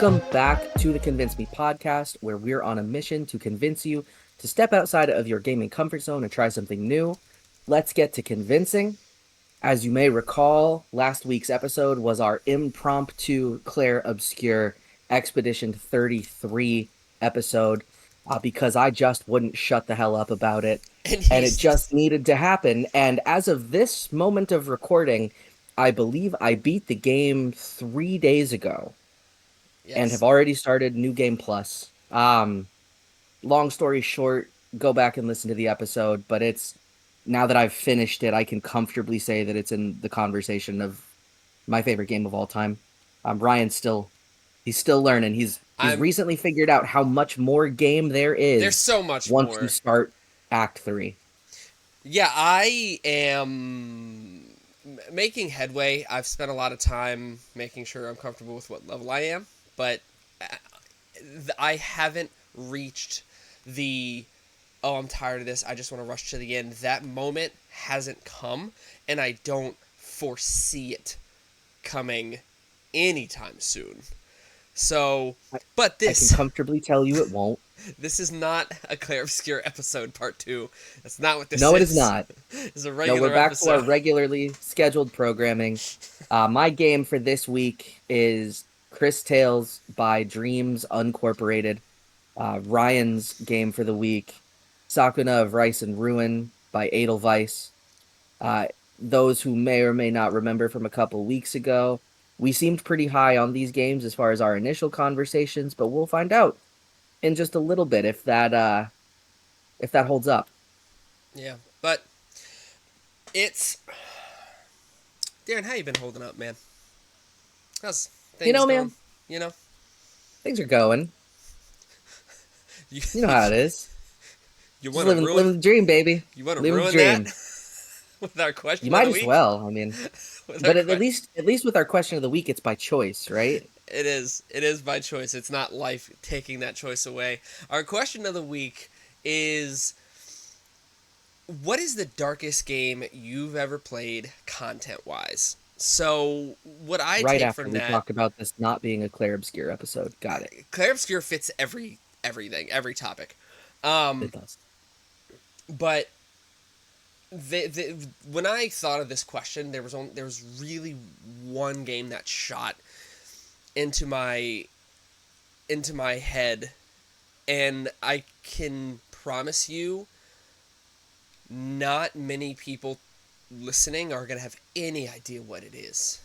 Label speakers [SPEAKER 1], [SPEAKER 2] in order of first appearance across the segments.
[SPEAKER 1] Welcome back to the Convince Me podcast, where we're on a mission to convince you to step outside of your gaming comfort zone and try something new. Let's get to convincing. As you may recall, last week's episode was our impromptu Claire Obscure Expedition 33 episode because I just wouldn't shut the hell up about it.
[SPEAKER 2] And
[SPEAKER 1] And it
[SPEAKER 2] he's
[SPEAKER 1] just needed to happen. And as of this moment of recording, I believe I beat the game 3 days ago and have
[SPEAKER 2] yes.
[SPEAKER 1] already started New Game Plus. Long story short, go back and listen to the episode, but it's now that I've finished it, I can comfortably say that it's in the conversation of my favorite game of all time. Ryan's he's still learning. He's
[SPEAKER 2] I'm
[SPEAKER 1] recently figured out how much more game there
[SPEAKER 2] There's
[SPEAKER 1] is
[SPEAKER 2] so much
[SPEAKER 1] once you
[SPEAKER 2] more.
[SPEAKER 1] start Act 3.
[SPEAKER 2] Yeah, I am making headway. I've spent a lot of time making sure I'm comfortable with what level I am, but uh, I haven't reached the oh, I'm tired of this. I just want to rush to the end. That moment hasn't come, and I don't foresee it coming anytime soon. So,
[SPEAKER 1] I,
[SPEAKER 2] but
[SPEAKER 1] I can
[SPEAKER 2] this
[SPEAKER 1] comfortably tell you it won't.
[SPEAKER 2] This is not a Claire Obscure episode part 2. That's not what this
[SPEAKER 1] No, it is
[SPEAKER 2] is.
[SPEAKER 1] not.
[SPEAKER 2] It's a
[SPEAKER 1] No, we're
[SPEAKER 2] regular
[SPEAKER 1] back to our
[SPEAKER 2] episode.
[SPEAKER 1] regularly scheduled programming. My game for this week is Cris Tales by Dreams Uncorporated. Ryan's game for the week, Sakuna of Rice and Ruin by Edelweiss. Uh, those who may or may not remember from a couple weeks ago, we seemed pretty high on these games as far as our initial conversations, but we'll find out in just a little bit if that holds up.
[SPEAKER 2] Yeah, but it's Darren. How you been holding up, man? How's
[SPEAKER 1] You
[SPEAKER 2] things
[SPEAKER 1] know,
[SPEAKER 2] going?
[SPEAKER 1] man,
[SPEAKER 2] You know,
[SPEAKER 1] things are going.
[SPEAKER 2] you
[SPEAKER 1] You know how it is.
[SPEAKER 2] you
[SPEAKER 1] Just
[SPEAKER 2] want to
[SPEAKER 1] living
[SPEAKER 2] ruin
[SPEAKER 1] the dream, baby.
[SPEAKER 2] you want to
[SPEAKER 1] Living the
[SPEAKER 2] ruin that
[SPEAKER 1] dream.
[SPEAKER 2] with our
[SPEAKER 1] You
[SPEAKER 2] question of
[SPEAKER 1] might
[SPEAKER 2] the
[SPEAKER 1] as
[SPEAKER 2] week.
[SPEAKER 1] well. I mean,
[SPEAKER 2] With our
[SPEAKER 1] but at
[SPEAKER 2] question,
[SPEAKER 1] least with our question of the week, it's by choice, right?
[SPEAKER 2] it is. It is by choice. It's not life taking that choice away. Our question of the week is: what is the darkest game you've ever played content-wise? So, what I
[SPEAKER 1] Right
[SPEAKER 2] take
[SPEAKER 1] after
[SPEAKER 2] from
[SPEAKER 1] we
[SPEAKER 2] that,
[SPEAKER 1] talked about this not being a Claire Obscure episode. Got it.
[SPEAKER 2] Claire Obscure fits everything, every topic.
[SPEAKER 1] It does.
[SPEAKER 2] But when I thought of this question, there was really one game that shot into my head, and I can promise you, not many people listening are gonna have any idea what it is,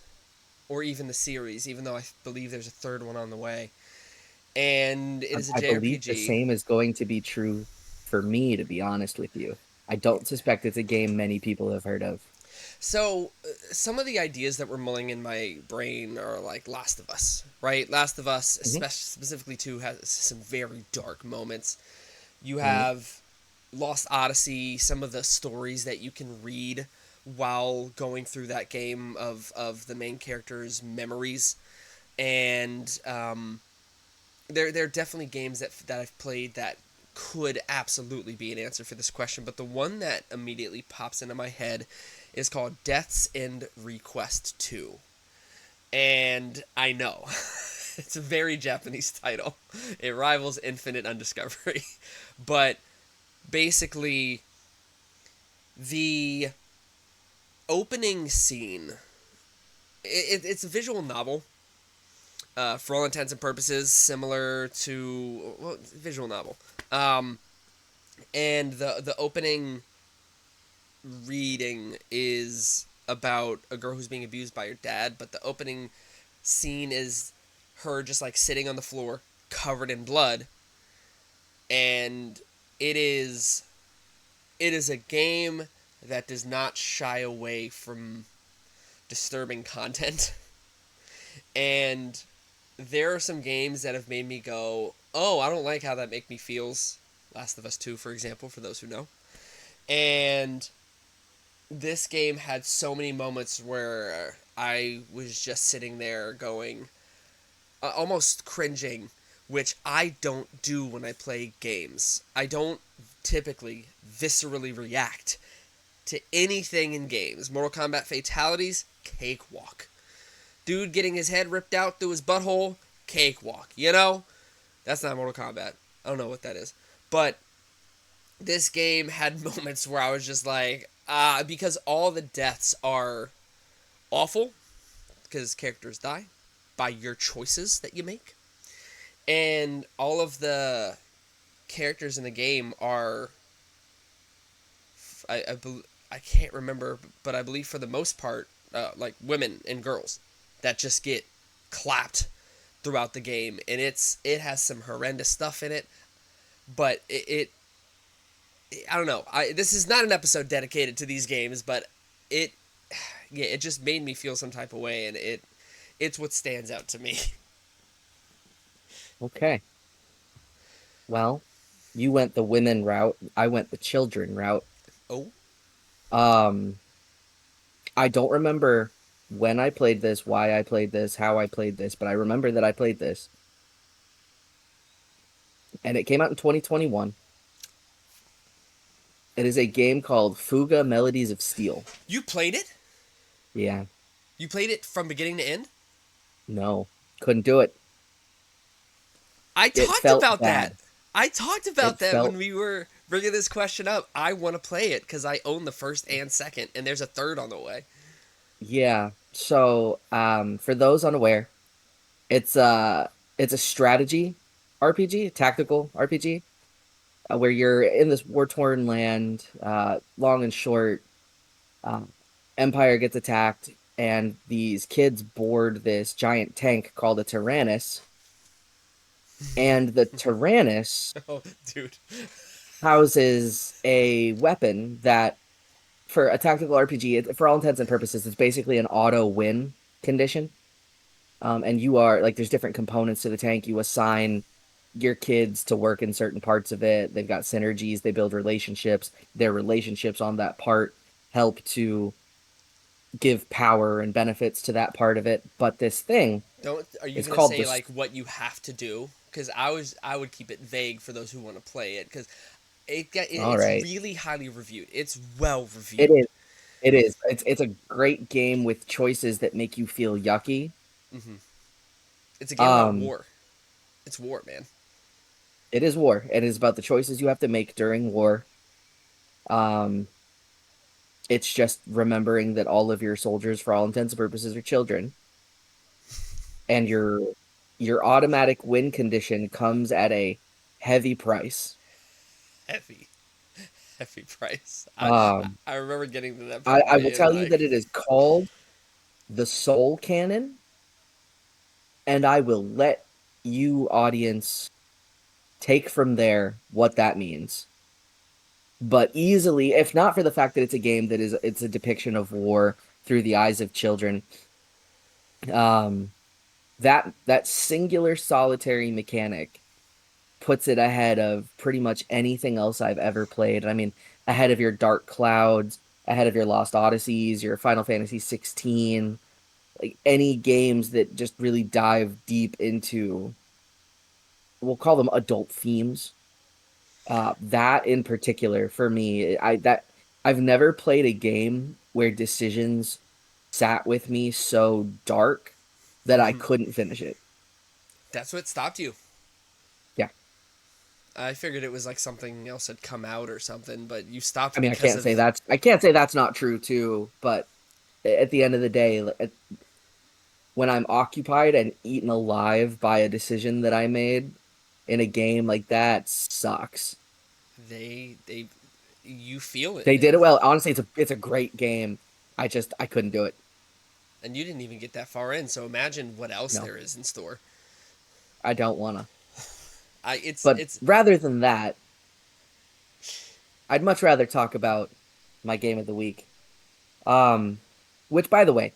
[SPEAKER 2] or even the series. Even though I believe there's a third one on the way, and it is a
[SPEAKER 1] I believe the
[SPEAKER 2] JRPG.
[SPEAKER 1] same is going to be true for me, to be honest with you. I don't suspect it's a game many people have heard of.
[SPEAKER 2] So, some of the ideas that were mulling in my brain are like Last of Us, right? Last of Us,
[SPEAKER 1] Hmm.
[SPEAKER 2] especially specifically too, has some very dark moments. You
[SPEAKER 1] Hmm.
[SPEAKER 2] have Lost Odyssey, some of the stories that you can read while going through that game of the main character's memories, and there are definitely games that I've played that could absolutely be an answer for this question, but the one that immediately pops into my head is called Death's End Request 2. And I know, it's a very Japanese title. It rivals Infinite Undiscovery. But basically, the opening scene, it's a visual novel. For all intents and purposes, similar to visual novel. Um, and the opening reading is about a girl who's being abused by her dad, but the opening scene is her just like sitting on the floor covered in blood, and it is it is a game that does not shy away from disturbing content. And there are some games that have made me go, "Oh, I don't like how that make me feels." Last of Us 2, for example, for those who know. And this game had so many moments where I was just sitting there going, almost cringing, which I don't do when I play games. I don't typically viscerally react to anything in games. Mortal Kombat fatalities, cakewalk. Dude getting his head ripped out through his butthole, cakewalk. You know, that's not Mortal Kombat. I don't know what that is, but this game had moments where I was just like, because all the deaths are awful because characters die by your choices that you make, and all of the characters in the game are I can't remember, but I believe for the most part, like women and girls that just get clapped throughout the game, and it has some horrendous stuff in it. But I don't know. This is not an episode dedicated to these games, but it yeah, it just made me feel some type of way, and it's what stands out to me.
[SPEAKER 1] Okay. Well, you went the women route. I went the children route.
[SPEAKER 2] Oh,
[SPEAKER 1] Um, I don't remember when I played this, why I played this, how I played this, but I remember that I played this. And it came out in 2021. It is a game called Fuga Melodies of Steel.
[SPEAKER 2] you played it?
[SPEAKER 1] Yeah,
[SPEAKER 2] You played it from beginning to end?
[SPEAKER 1] no, couldn't do it.
[SPEAKER 2] I
[SPEAKER 1] It
[SPEAKER 2] talked
[SPEAKER 1] felt
[SPEAKER 2] about that.
[SPEAKER 1] bad.
[SPEAKER 2] I talked about
[SPEAKER 1] It
[SPEAKER 2] that when
[SPEAKER 1] felt,
[SPEAKER 2] we were bringing this question up. I want to play it because I own the first and second, and there's a third on the way.
[SPEAKER 1] yeah. So, for those unaware, it's it's a strategy RPG, tactical RPG, where you're in this war-torn land, long and short. Um, Empire gets attacked, and these kids board this giant tank called a Tyrannus, and the Tyrannus
[SPEAKER 2] Oh, dude.
[SPEAKER 1] houses a weapon that, for a tactical RPG, for all intents and purposes, it's basically an auto win condition. And you are like, there's different components to the tank. You assign your kids to work in certain parts of it. They've got synergies. They build relationships. Their relationships on that part help to give power and benefits to that part of it. But this thing
[SPEAKER 2] Don't are you
[SPEAKER 1] is
[SPEAKER 2] gonna
[SPEAKER 1] called
[SPEAKER 2] say
[SPEAKER 1] this.
[SPEAKER 2] like what you have to do? Because I would keep it vague for those who want to play it because
[SPEAKER 1] All
[SPEAKER 2] it's
[SPEAKER 1] right,
[SPEAKER 2] really highly reviewed. It's well
[SPEAKER 1] it
[SPEAKER 2] reviewed.
[SPEAKER 1] is. It is. It's a great game with choices that make you feel yucky.
[SPEAKER 2] Hmm. It's a game about
[SPEAKER 1] Um,
[SPEAKER 2] war. It's war, man.
[SPEAKER 1] it is war. It is about the choices you have to make during war. Um, it's just remembering that all of your soldiers, for all intents and purposes, are children, and your automatic win condition comes at a heavy price.
[SPEAKER 2] Heavy, heavy price.
[SPEAKER 1] Um,
[SPEAKER 2] I remember getting to that
[SPEAKER 1] I,
[SPEAKER 2] part and
[SPEAKER 1] I will
[SPEAKER 2] being
[SPEAKER 1] tell you
[SPEAKER 2] like,
[SPEAKER 1] that it is called the Soul Cannon, and I will let you, audience, take from there what that means. But easily, if not for the fact that it's a game that it's a depiction of war through the eyes of children, um, that singular solitary mechanic puts it ahead of pretty much anything else I've ever played. I mean, ahead of your Dark Clouds, ahead of your Lost Odysseys, your Final Fantasy 16, like any games that just really dive deep into, we'll call them adult themes. That in particular for me, I've never played a game where decisions sat with me so dark that I couldn't finish it.
[SPEAKER 2] that's what stopped you.
[SPEAKER 1] Yeah.
[SPEAKER 2] I figured it was like something else had come out or something, but you stopped
[SPEAKER 1] I mean,
[SPEAKER 2] because of
[SPEAKER 1] I can't say that's not true too, but at the end of the day, when I'm occupied and eaten alive by a decision that I made in a game, like that sucks.
[SPEAKER 2] they you feel it,
[SPEAKER 1] They did
[SPEAKER 2] man.
[SPEAKER 1] it well. Honestly, it's a great game. I couldn't do it.
[SPEAKER 2] And you didn't even get that far in, so imagine what else
[SPEAKER 1] No,
[SPEAKER 2] there is in store.
[SPEAKER 1] I don't wanna.
[SPEAKER 2] I it's
[SPEAKER 1] But
[SPEAKER 2] it's
[SPEAKER 1] rather than that, I'd much rather talk about my game of the week. Um, which, by the way,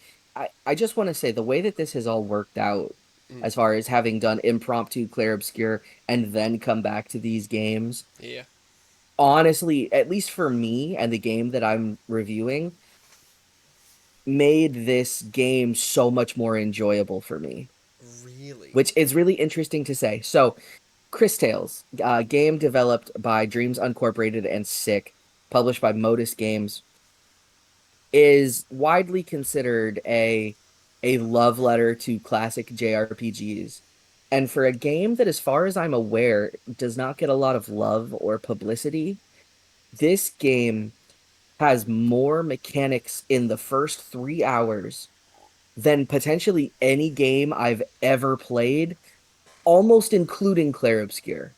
[SPEAKER 1] I just want to say the way that this has all worked out,
[SPEAKER 2] mm,
[SPEAKER 1] as far as having done impromptu Clair Obscure and then come back to these games,
[SPEAKER 2] yeah,
[SPEAKER 1] honestly, at least for me and the game that I'm reviewing, made this game so much more enjoyable for me,
[SPEAKER 2] really.
[SPEAKER 1] which is really interesting to say. So, Cris Tales, game developed by Dreams Uncorporated and Sick, published by Modus Games, is widely considered a love letter to classic JRPGs. And for a game that, as far as I'm aware, does not get a lot of love or publicity, this game has more mechanics in the first 3 hours than potentially any game I've ever played, almost including Clair Obscur,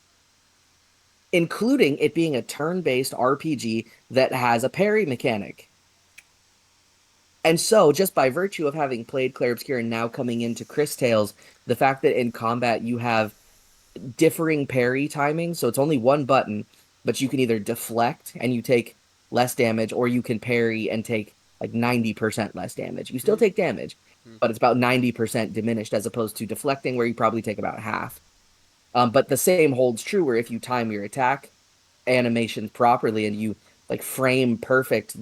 [SPEAKER 1] including it being a turn-based RPG that has a parry mechanic. And so, just by virtue of having played Clair Obscur and now coming into Cris Tales, the fact that in combat you have differing parry timing, so it's only one button, but you can either deflect and you take less damage, or you can parry and take like 90% less damage. You still
[SPEAKER 2] Hmm.
[SPEAKER 1] take damage,
[SPEAKER 2] Hmm.
[SPEAKER 1] but it's about 90% diminished as opposed to deflecting, where you probably take about half. But the same holds true where if you time your attack animations properly and you like frame perfect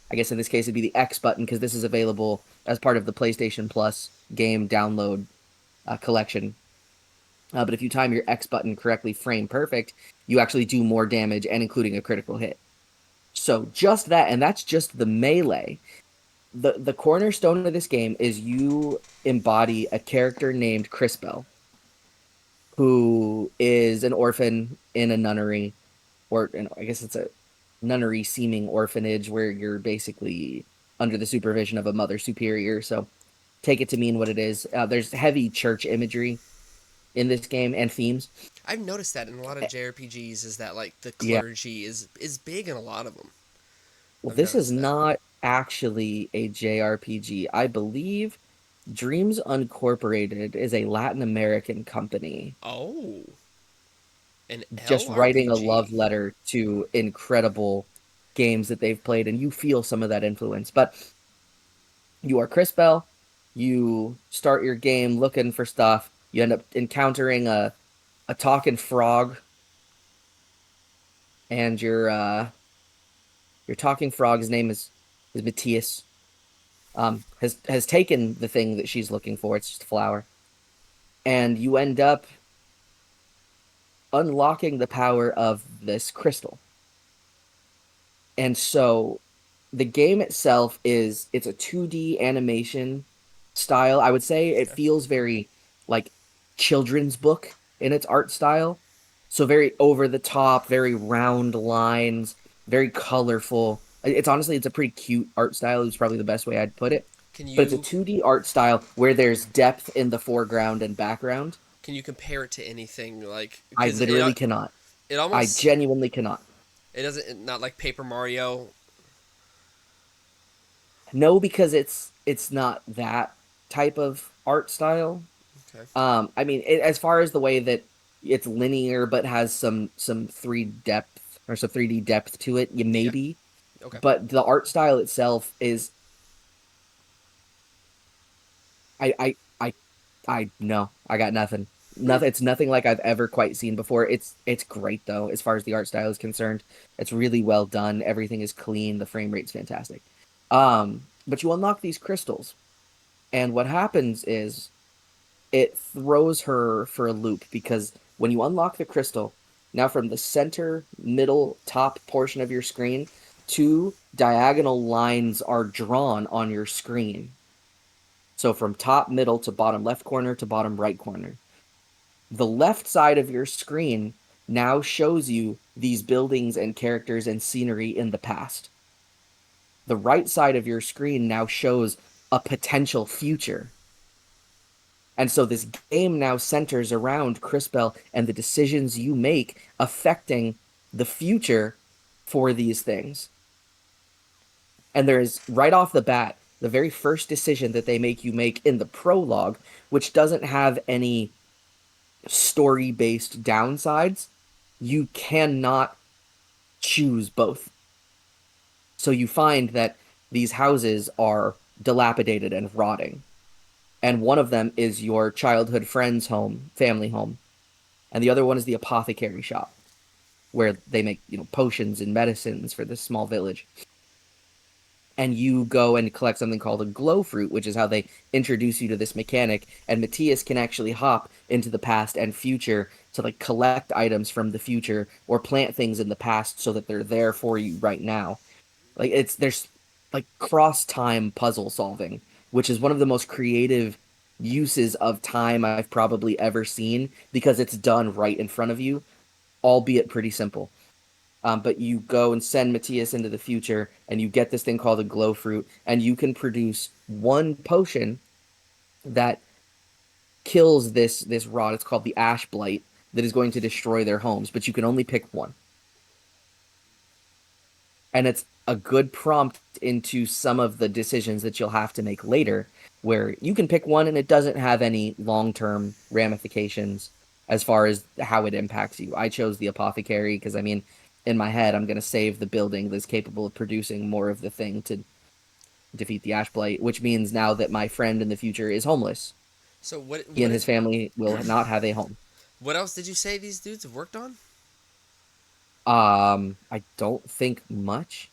[SPEAKER 1] I guess in this case it'd be the X button, because this is available as part of the PlayStation Plus game download collection. But if you time your X button correctly, frame perfect, you actually do more damage and including a critical hit. So just that, and that's just the melee. The cornerstone of this game is you embody a character named Crispell, who is an orphan in a nunnery, or I guess it's a nunnery seeming orphanage where you're basically under the supervision of a mother superior. So take it to mean what it is. There's heavy church imagery in this game and themes.
[SPEAKER 2] I've noticed that in a lot of
[SPEAKER 1] Eh,
[SPEAKER 2] JRPGs is that like the
[SPEAKER 1] Yeah.
[SPEAKER 2] clergy is big in a lot of them.
[SPEAKER 1] Well,
[SPEAKER 2] I've
[SPEAKER 1] this is
[SPEAKER 2] noticed that.
[SPEAKER 1] not actually a JRPG. I believe Dreams Uncorporated is a Latin American company
[SPEAKER 2] Oh, an
[SPEAKER 1] just writing a love
[SPEAKER 2] LRPG.
[SPEAKER 1] letter to incredible games that they've played, and you feel some of that influence. But you are Chris Bell. You start your game looking for stuff. You end up encountering a talking frog, and your talking frog, his name is Matthias. Has taken the thing that she's looking for. It's just a flower, and you end up unlocking the power of this crystal. And so the game itself it's a 2D animation style. I would say it
[SPEAKER 2] Okay.
[SPEAKER 1] feels very like children's book in its art style. So very over the top, very round lines, very colorful. It's a pretty cute art style. It's probably the best way I'd put it.
[SPEAKER 2] Can
[SPEAKER 1] But it's a
[SPEAKER 2] you
[SPEAKER 1] 2D art style where there's depth in the foreground and background.
[SPEAKER 2] can you compare it to anything like
[SPEAKER 1] I
[SPEAKER 2] because
[SPEAKER 1] literally cannot.
[SPEAKER 2] it
[SPEAKER 1] I
[SPEAKER 2] almost
[SPEAKER 1] genuinely cannot.
[SPEAKER 2] it doesn't not like Paper Mario.
[SPEAKER 1] No, because it's not that type of art style.
[SPEAKER 2] Okay.
[SPEAKER 1] I mean, as far as the way that it's linear but has some 3D depth to it, you
[SPEAKER 2] Yeah.
[SPEAKER 1] maybe.
[SPEAKER 2] Okay.
[SPEAKER 1] But the art style itself is I I I I no, I got nothing.
[SPEAKER 2] Hmm.
[SPEAKER 1] Nothing. It's nothing like I've ever quite seen before. It's great though, as far as the art style is concerned. It's really well done. Everything is clean. The frame rate's fantastic. But you unlock these crystals, and what happens is it throws her for a loop, because when you unlock the crystal, now from the center, middle, top portion of your screen, two diagonal lines are drawn on your screen. So from top middle to bottom left corner to bottom right corner. The left side of your screen now shows you these buildings and characters and scenery in the past. The right side of your screen now shows a potential future. And so this game now centers around Crispell and the decisions you make affecting the future for these things. And there is, right off the bat, the very first decision that they make you make in the prologue, which doesn't have any story based downsides. You cannot choose both. So you find that these houses are dilapidated and rotting. And one of them is your childhood friend's home, family home. And the other one is the apothecary shop, where they make, potions and medicines for this small village. And you go and collect something called a glow fruit, which is how they introduce you to this mechanic. And Matthias can actually hop into the past and future to like collect items from the future or plant things in the past so that they're there for you right now. Like there's like cross time puzzle solving, which is one of the most creative. uses of time I've probably ever seen because it's done right in front of you, albeit pretty simple. But you go and send Matthias into the future, and you get this thing called a glow fruit, and you can produce one potion that kills this rot. It's called the ash blight that is going to destroy their homes, but you can only pick one. And it's a good prompt into some of the decisions that you'll have to make later, where you can pick one and it doesn't have any long-term ramifications as far as how it impacts you. I chose the apothecary because I mean, in my head, I'm going to save the building that's capable of producing more of the thing to defeat the ash blight, which means now that my friend in the future is homeless.
[SPEAKER 2] So
[SPEAKER 1] He
[SPEAKER 2] what
[SPEAKER 1] and his
[SPEAKER 2] is
[SPEAKER 1] family will not have a home.
[SPEAKER 2] what else did you say these dudes have worked on?
[SPEAKER 1] I don't think much.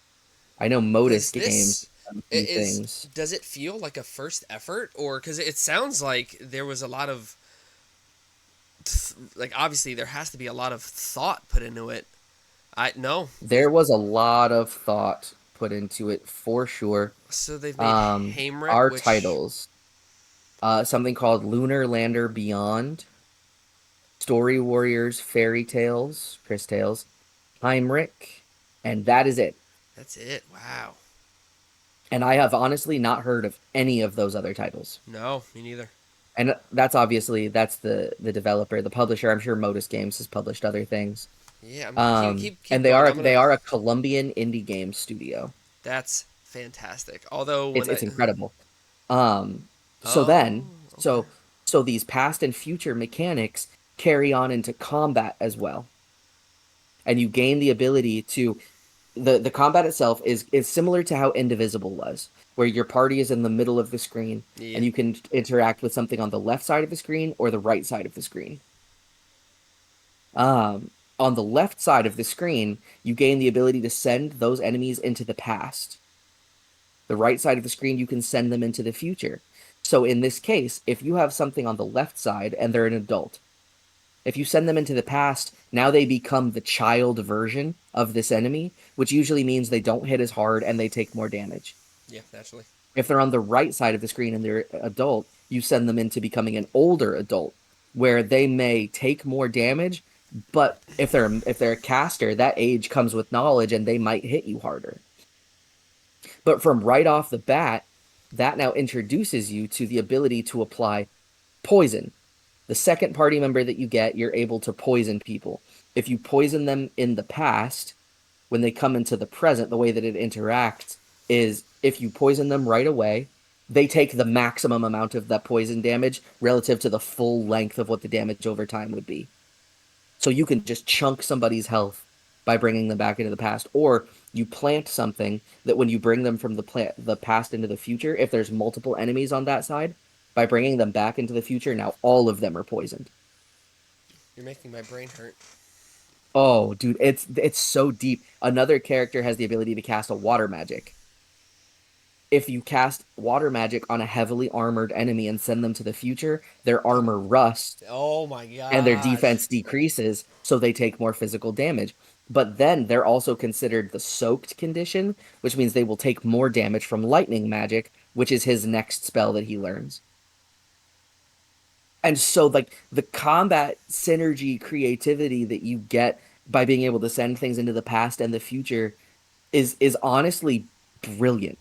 [SPEAKER 1] I know Modus
[SPEAKER 2] Because
[SPEAKER 1] Games
[SPEAKER 2] this
[SPEAKER 1] has done a few
[SPEAKER 2] is
[SPEAKER 1] things.
[SPEAKER 2] does it feel like a first effort, or because it sounds like there was a lot of like obviously there has to be a lot of thought put into it. I no,
[SPEAKER 1] There was a lot of thought put into it for sure.
[SPEAKER 2] so they've made
[SPEAKER 1] Um,
[SPEAKER 2] Hamrick,
[SPEAKER 1] our
[SPEAKER 2] which
[SPEAKER 1] titles, something called Lunar Lander Beyond, Story Warriors, Fairy Tales, Cris Tales, Heinrich, and that is it.
[SPEAKER 2] that's it. Wow.
[SPEAKER 1] And I have honestly not heard of any of those other titles.
[SPEAKER 2] No, me neither.
[SPEAKER 1] And that's obviously that's the developer, the publisher. I'm sure Modus Games has published other things.
[SPEAKER 2] Yeah, keep
[SPEAKER 1] And
[SPEAKER 2] going. I'm
[SPEAKER 1] they
[SPEAKER 2] gonna.
[SPEAKER 1] are a Colombian indie game studio.
[SPEAKER 2] That's fantastic. Although
[SPEAKER 1] It's
[SPEAKER 2] when I
[SPEAKER 1] it's incredible. Um, so
[SPEAKER 2] oh
[SPEAKER 1] then,
[SPEAKER 2] okay
[SPEAKER 1] so these past and future mechanics carry on into combat as well, and you gain the ability to the combat itself is similar to how Indivisible was, where your party is in the middle of the screen
[SPEAKER 2] yeah
[SPEAKER 1] and you can interact with something on the left side of the screen or the right side of the screen. On the left side of the screen, you gain the ability to send those enemies into the past. The right side of the screen, you can send them into the future. So in this case, if you have something on the left side and they're an adult, if you send them into the past, now they become the child version of this enemy, which usually means they don't hit as hard and they take more damage.
[SPEAKER 2] yeah naturally.
[SPEAKER 1] If they're on the right side of the screen and they're adult, you send them into becoming an older adult where they may take more damage, but if they're a caster, that age comes with knowledge and they might hit you harder. But from right off the bat, that now introduces you to the ability to apply poison. The second party member that you get, you're able to poison people. If you poison them in the past, when they come into the present, the way that it interacts is if you poison them right away, they take the maximum amount of that poison damage relative to the full length of what the damage over time would be. So you can just chunk somebody's health by bringing them back into the past, or you plant something that when you bring them from the past into the future, if there's multiple enemies on that side, by bringing them back into the future, now all of them are poisoned.
[SPEAKER 2] You're making my brain hurt.
[SPEAKER 1] Oh, dude, it's so deep. Another character has the ability to cast a water magic. If you cast water magic on a heavily armored enemy and send them to the future, their armor rusts
[SPEAKER 2] Oh my
[SPEAKER 1] and their
[SPEAKER 2] gosh.
[SPEAKER 1] defense decreases, so they take more physical damage. But then they're also considered the soaked condition, which means they will take more damage from lightning magic, which is his next spell that he learns. And so, like, the combat synergy creativity that you get by being able to send things into the past and the future is honestly brilliant.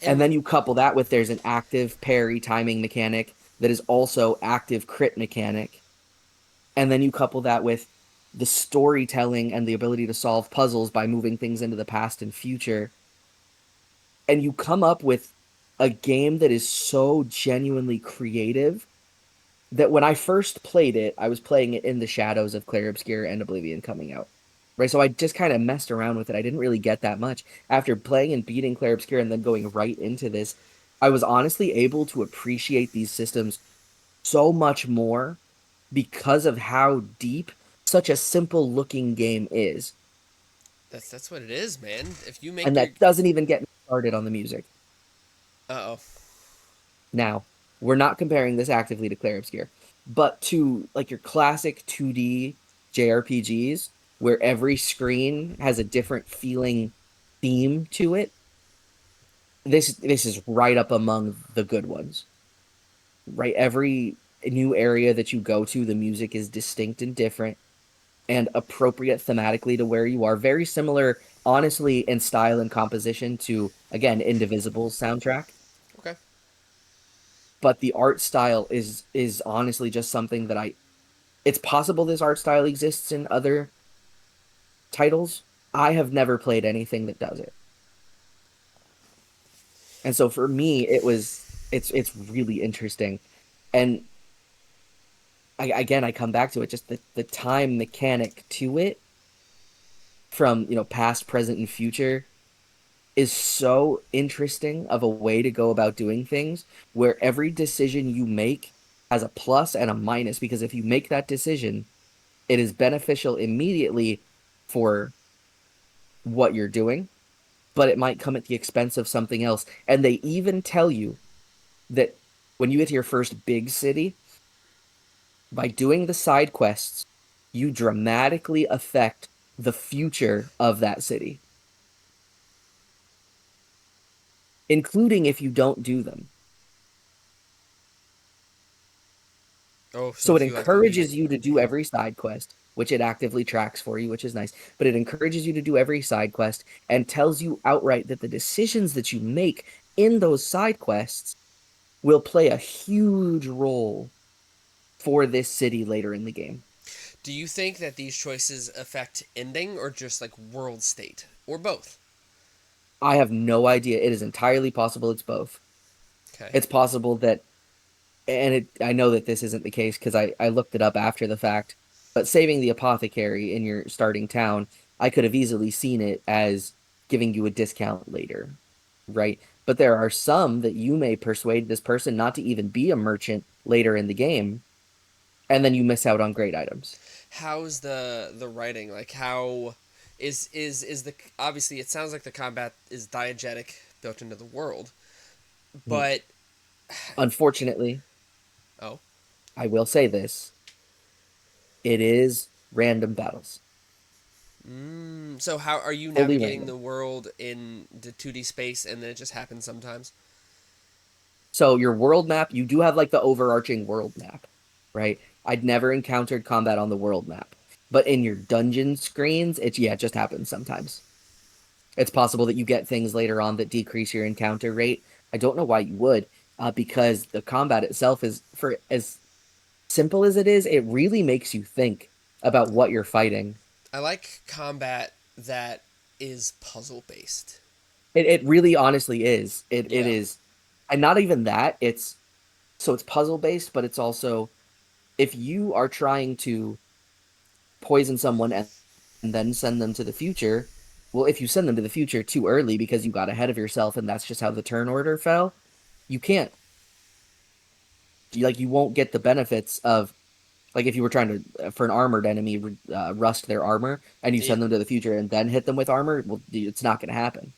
[SPEAKER 1] And
[SPEAKER 2] And
[SPEAKER 1] then you couple that with there's an active parry timing mechanic that is also active crit mechanic. And then you couple that with the storytelling and the ability to solve puzzles by moving things into the past and future. And you come up with a game that is so genuinely creative that when I first played it, I was playing it in the shadows of Clair Obscur and Oblivion coming out. Right. So I just kind of messed around with it. I didn't really get that much. After playing and beating Clair Obscur and then going right into this, I was honestly able to appreciate these systems so much more because of how deep such a simple looking game is.
[SPEAKER 2] that's what it is, man. If you make
[SPEAKER 1] And
[SPEAKER 2] your
[SPEAKER 1] that doesn't even get me started on the music.
[SPEAKER 2] uh oh
[SPEAKER 1] Now, we're not comparing this actively to Clair Obscur, but to like your classic 2D JRPGs where every screen has a different feeling theme to it. This is right up among the good ones. right? Every new area that you go to, the music is distinct and different and appropriate thematically to where you are. Very similar, honestly, in style and composition to, again, Indivisible's soundtrack.
[SPEAKER 2] Okay.
[SPEAKER 1] But the art style is honestly just something that it's possible this art style exists in other titles. I have never played anything that does it. And so for me, it's really interesting. And again, I come back to it, just the time mechanic to it from, past, present, and future is so interesting of a way to go about doing things where every decision you make has a plus and a minus because if you make that decision, it is beneficial immediately for what you're doing, but it might come at the expense of something else. And they even tell you that when you get to your first big city, by doing the side quests, you dramatically affect the future of that city, including if you don't do them.
[SPEAKER 2] Oh, so
[SPEAKER 1] So it
[SPEAKER 2] if you like leave.
[SPEAKER 1] encourages you to do every side quest, which it actively tracks for you, which is nice. But it encourages you to do every side quest and tells you outright that the decisions that you make in those side quests will play a huge role for this city later in the game.
[SPEAKER 2] Do you think that these choices affect ending or just like world state or both?
[SPEAKER 1] I have no idea. It is entirely possible it's both.
[SPEAKER 2] Okay.
[SPEAKER 1] It's possible that, and I know that this isn't the case because I looked it up after the fact, but saving the apothecary in your starting town, I could have easily seen it as giving you a discount later, right? But there are some that you may persuade this person not to even be a merchant later in the game, and then you miss out on great items.
[SPEAKER 2] How's the writing? Like how is the obviously it sounds like the combat is diegetic built into the world, but
[SPEAKER 1] Unfortunately,
[SPEAKER 2] oh.
[SPEAKER 1] I will say this, it is random battles,
[SPEAKER 2] So how are you
[SPEAKER 1] fully
[SPEAKER 2] navigating
[SPEAKER 1] random.
[SPEAKER 2] the world in the 2D space and then it just happens sometimes?
[SPEAKER 1] So your world map, you do have like the overarching world map, right? I'd never encountered combat on the world map. But in your dungeon screens, it just happens sometimes. It's possible that you get things later on that decrease your encounter rate. I don't know why you would, because the combat itself is, for as simple as it is, it really makes you think about what you're fighting.
[SPEAKER 2] I like combat that is puzzle based.
[SPEAKER 1] It really honestly is. It
[SPEAKER 2] Yeah.
[SPEAKER 1] is, and not even that. It's puzzle based, but it's also if you are trying to poison someone and then send them to the future, well, if you send them to the future too early because you got ahead of yourself and that's just how the turn order fell, you can't. You won't get the benefits of like if you were trying to for an armored enemy rust their armor and you
[SPEAKER 2] Yeah.
[SPEAKER 1] send them to the future and then hit them with armor, well, it's not going to happen.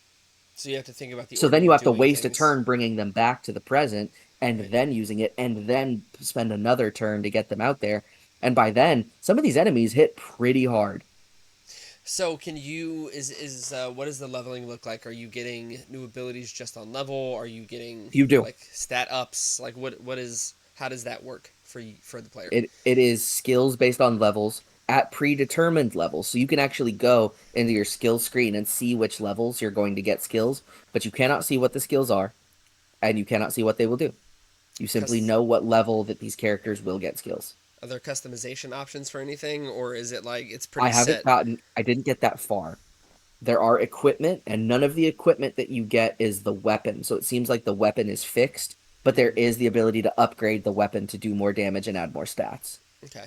[SPEAKER 2] So you have to think about the
[SPEAKER 1] So
[SPEAKER 2] order
[SPEAKER 1] then you
[SPEAKER 2] of
[SPEAKER 1] have to
[SPEAKER 2] doing
[SPEAKER 1] waste a
[SPEAKER 2] things.
[SPEAKER 1] turn bringing them back to the present and
[SPEAKER 2] Right.
[SPEAKER 1] then using it and then spend another turn to get them out there. And by then, some of these enemies hit pretty hard.
[SPEAKER 2] So can you is what does the leveling look like? Are you getting new abilities just on level? Are you getting
[SPEAKER 1] You do.
[SPEAKER 2] like stat ups? Like what is how does that work for you, for the player?
[SPEAKER 1] It is skills based on levels at predetermined levels. So you can actually go into your skill screen and see which levels you're going to get skills, but you cannot see what the skills are and you cannot see what they will do. You simply
[SPEAKER 2] Cuz
[SPEAKER 1] know what level that these characters will get skills.
[SPEAKER 2] are there customization options for anything or is it like it's pretty
[SPEAKER 1] I haven't
[SPEAKER 2] set?
[SPEAKER 1] gotten, I didn't get that far. There are equipment, and none of the equipment that you get is the weapon. So it seems like the weapon is fixed, but there
[SPEAKER 2] Mm,
[SPEAKER 1] is the ability to upgrade the weapon to do more damage and add more stats.
[SPEAKER 2] okay.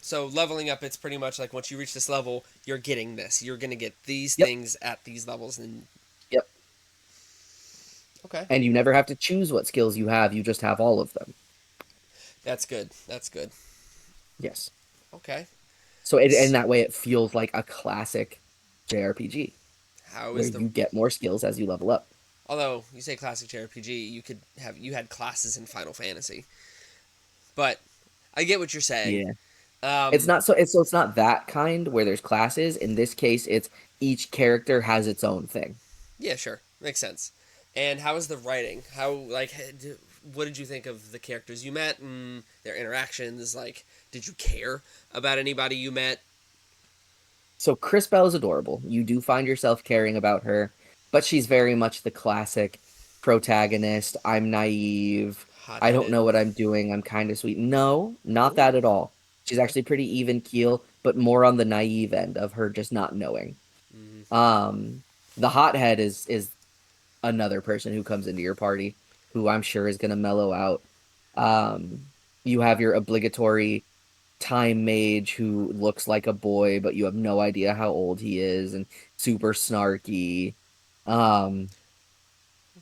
[SPEAKER 2] So leveling up, it's pretty much like once you reach this level, you're getting this. You're gonna get these
[SPEAKER 1] Yep.
[SPEAKER 2] things at these levels, and
[SPEAKER 1] Yep.
[SPEAKER 2] okay,
[SPEAKER 1] And you never have to choose what skills you have, you just have all of them.
[SPEAKER 2] that's good. That's good.
[SPEAKER 1] Yes.
[SPEAKER 2] Okay.
[SPEAKER 1] So in that way, it feels like a classic JRPG
[SPEAKER 2] How
[SPEAKER 1] where
[SPEAKER 2] is the
[SPEAKER 1] you get more skills as you level up.
[SPEAKER 2] although you say classic JRPG, you had classes in Final Fantasy, but I get what you're saying.
[SPEAKER 1] Yeah. It's
[SPEAKER 2] Um,
[SPEAKER 1] not so it's not that kind where there's classes. In this case, it's each character has its own thing.
[SPEAKER 2] yeah, sure, makes sense. And how is the writing? How like what did you think of the characters you met and their interactions? Like, did you care about anybody you met?
[SPEAKER 1] So Chris Bell is adorable. You do find yourself caring about her, but she's very much the classic protagonist. I'm naive.
[SPEAKER 2] Hot
[SPEAKER 1] I don't
[SPEAKER 2] headed.
[SPEAKER 1] know what I'm doing. I'm kind of sweet. No, not that
[SPEAKER 2] Ooh.
[SPEAKER 1] at all. She's
[SPEAKER 2] Okay.
[SPEAKER 1] actually pretty even keel, but more on the naive end of her just not knowing.
[SPEAKER 2] Mm,
[SPEAKER 1] Um, the hothead is another person who comes into your party who I'm sure is going to mellow out. Um, you have your obligatory time mage who looks like a boy, but you have no idea how old he is and super snarky. Um,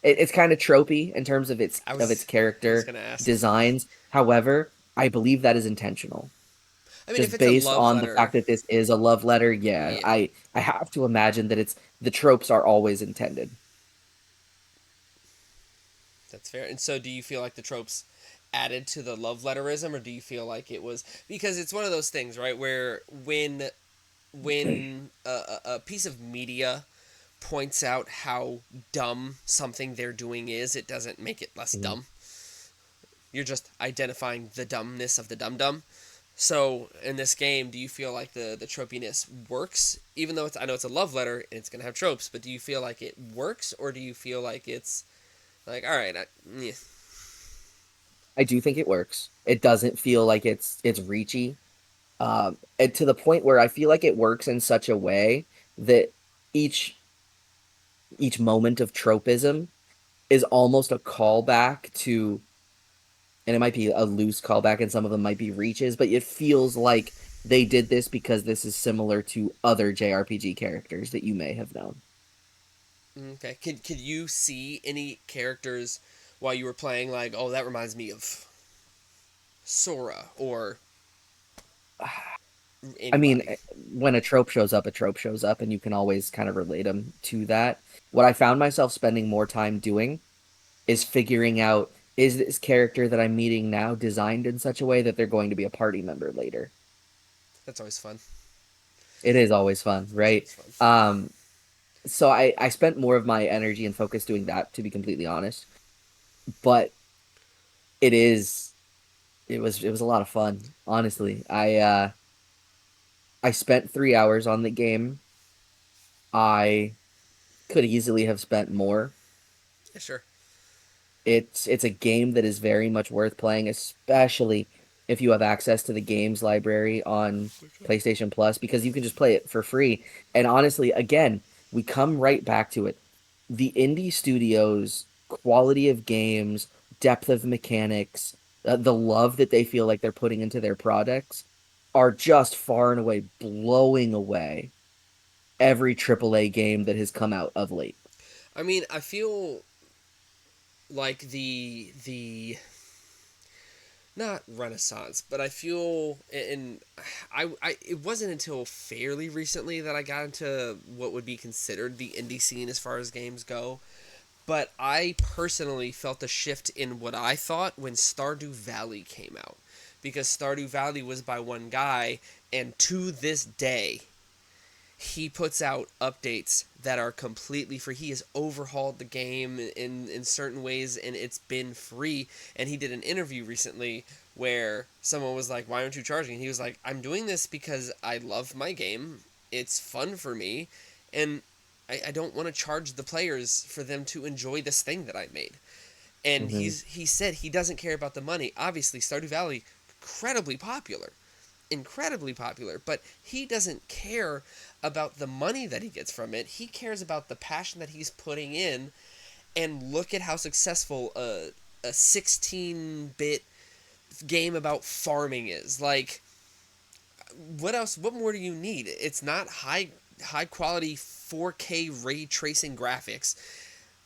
[SPEAKER 1] it's kind of tropey in terms of
[SPEAKER 2] I
[SPEAKER 1] its
[SPEAKER 2] was
[SPEAKER 1] character
[SPEAKER 2] gonna ask.
[SPEAKER 1] designs. However, I believe that is intentional.
[SPEAKER 2] I mean, if
[SPEAKER 1] Just
[SPEAKER 2] it's a
[SPEAKER 1] based
[SPEAKER 2] love
[SPEAKER 1] on the
[SPEAKER 2] letter,
[SPEAKER 1] fact that this is a love letter, yeah,
[SPEAKER 2] yeah.
[SPEAKER 1] I have to imagine that it's the tropes are always intended.
[SPEAKER 2] That's fair. And so, do you feel like the tropes added to the love letterism, or do you feel like it was because it's one of those things, right? Where when a piece of media points out how dumb something they're doing is, it doesn't make it less
[SPEAKER 1] Mhm.
[SPEAKER 2] dumb. You're just identifying the dumbness of the dum dum. So in this game, do you feel like the tropiness works, even though I know it's a love letter and it's gonna have tropes, but do you feel like it works, or do you feel like it's like, all right, yeah.
[SPEAKER 1] I do think it works. It doesn't feel like it's reachy. And to the point where I feel like it works in such a way that each each moment of tropism is almost a callback to, and it might be a loose callback, and some of them might be reaches, but it feels like they did this because this is similar to other JRPG characters that you may have known.
[SPEAKER 2] Okay. Could you see any characters while you were playing, like, oh, that reminds me of Sora or
[SPEAKER 1] I mean,
[SPEAKER 2] anybody?
[SPEAKER 1] when a trope shows up, and you can always kind of relate them to that. What I found myself spending more time doing is figuring out, is this character that I'm meeting now designed in such a way that they're going to be a party member later?
[SPEAKER 2] That's always fun.
[SPEAKER 1] It is always fun,
[SPEAKER 2] It's
[SPEAKER 1] right?
[SPEAKER 2] always fun.
[SPEAKER 1] Um, so I spent more of my energy and focus doing that, to be completely honest. But it is it was a lot of fun, honestly. I spent 3 hours on the game. I could easily have spent more.
[SPEAKER 2] Yeah, sure.
[SPEAKER 1] It's a game that is very much worth playing, especially if you have access to the games library on PlayStation Plus, because you can just play it for free. And honestly, again, we come right back to it. The indie studios' quality of games, depth of mechanics, the love that they feel like they're putting into their products are just far and away blowing away every AAA game that has come out of late.
[SPEAKER 2] I mean, I feel like the not renaissance, but I feel and I it wasn't until fairly recently that I got into what would be considered the indie scene as far as games go. But I personally felt a shift in what I thought when Stardew Valley came out. Because Stardew Valley was by one guy, and to this day, he puts out updates that are completely free. He has overhauled the game in certain ways, and it's been free. And he did an interview recently where someone was like, "Why aren't you charging?" And he was like, "I'm doing this because I love my game. It's fun for me, and I don't want to charge the players for them to enjoy this thing that I made." And
[SPEAKER 1] Hmm.
[SPEAKER 2] he said he doesn't care about the money. Obviously, Stardew Valley, incredibly popular, but he doesn't care about the money that he gets from it. He cares about the passion that he's putting in, and look at how successful a 16-bit game about farming is. Like, what else? What more do you need? It's not high quality 4K ray tracing graphics.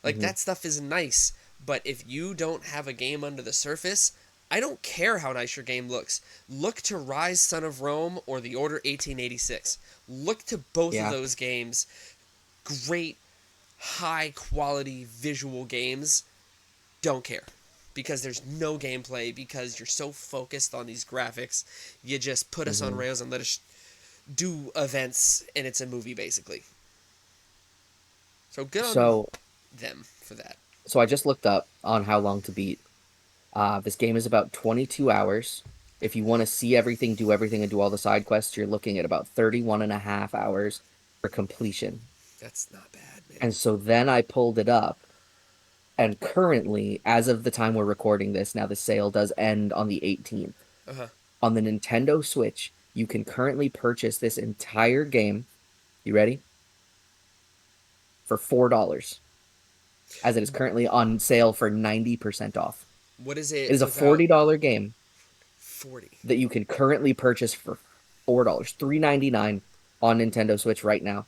[SPEAKER 2] Like,
[SPEAKER 1] Hmm.
[SPEAKER 2] that stuff is nice, but if you don't have a game under the surface, I don't care how nice your game looks. Look to Rise Son of Rome or The Order 1886. Look to both of
[SPEAKER 1] Yeah.
[SPEAKER 2] those games. Great, high quality visual games. Don't care. Because there's no gameplay, because you're so focused on these graphics. You just put us on
[SPEAKER 1] Hmm.
[SPEAKER 2] rails and let us do events, and it's a movie, basically. So good on
[SPEAKER 1] So
[SPEAKER 2] them for that.
[SPEAKER 1] So I just looked up on how long to beat. This game is about 22 hours. If you want to see everything, do everything, and do all the side quests, you're looking at about 31 and a half hours for completion.
[SPEAKER 2] That's not bad, man.
[SPEAKER 1] And so then I pulled it up. And currently, as of the time we're recording this, now the sale does end on the 18th.
[SPEAKER 2] Uh huh.
[SPEAKER 1] On the Nintendo Switch, you can currently purchase this entire game. You ready? For $4, as it is currently on sale for 90% off.
[SPEAKER 2] What is
[SPEAKER 1] It
[SPEAKER 2] it
[SPEAKER 1] is a
[SPEAKER 2] without
[SPEAKER 1] $40 game
[SPEAKER 2] 40?
[SPEAKER 1] that you can currently purchase for $4, $3.99 on Nintendo Switch right now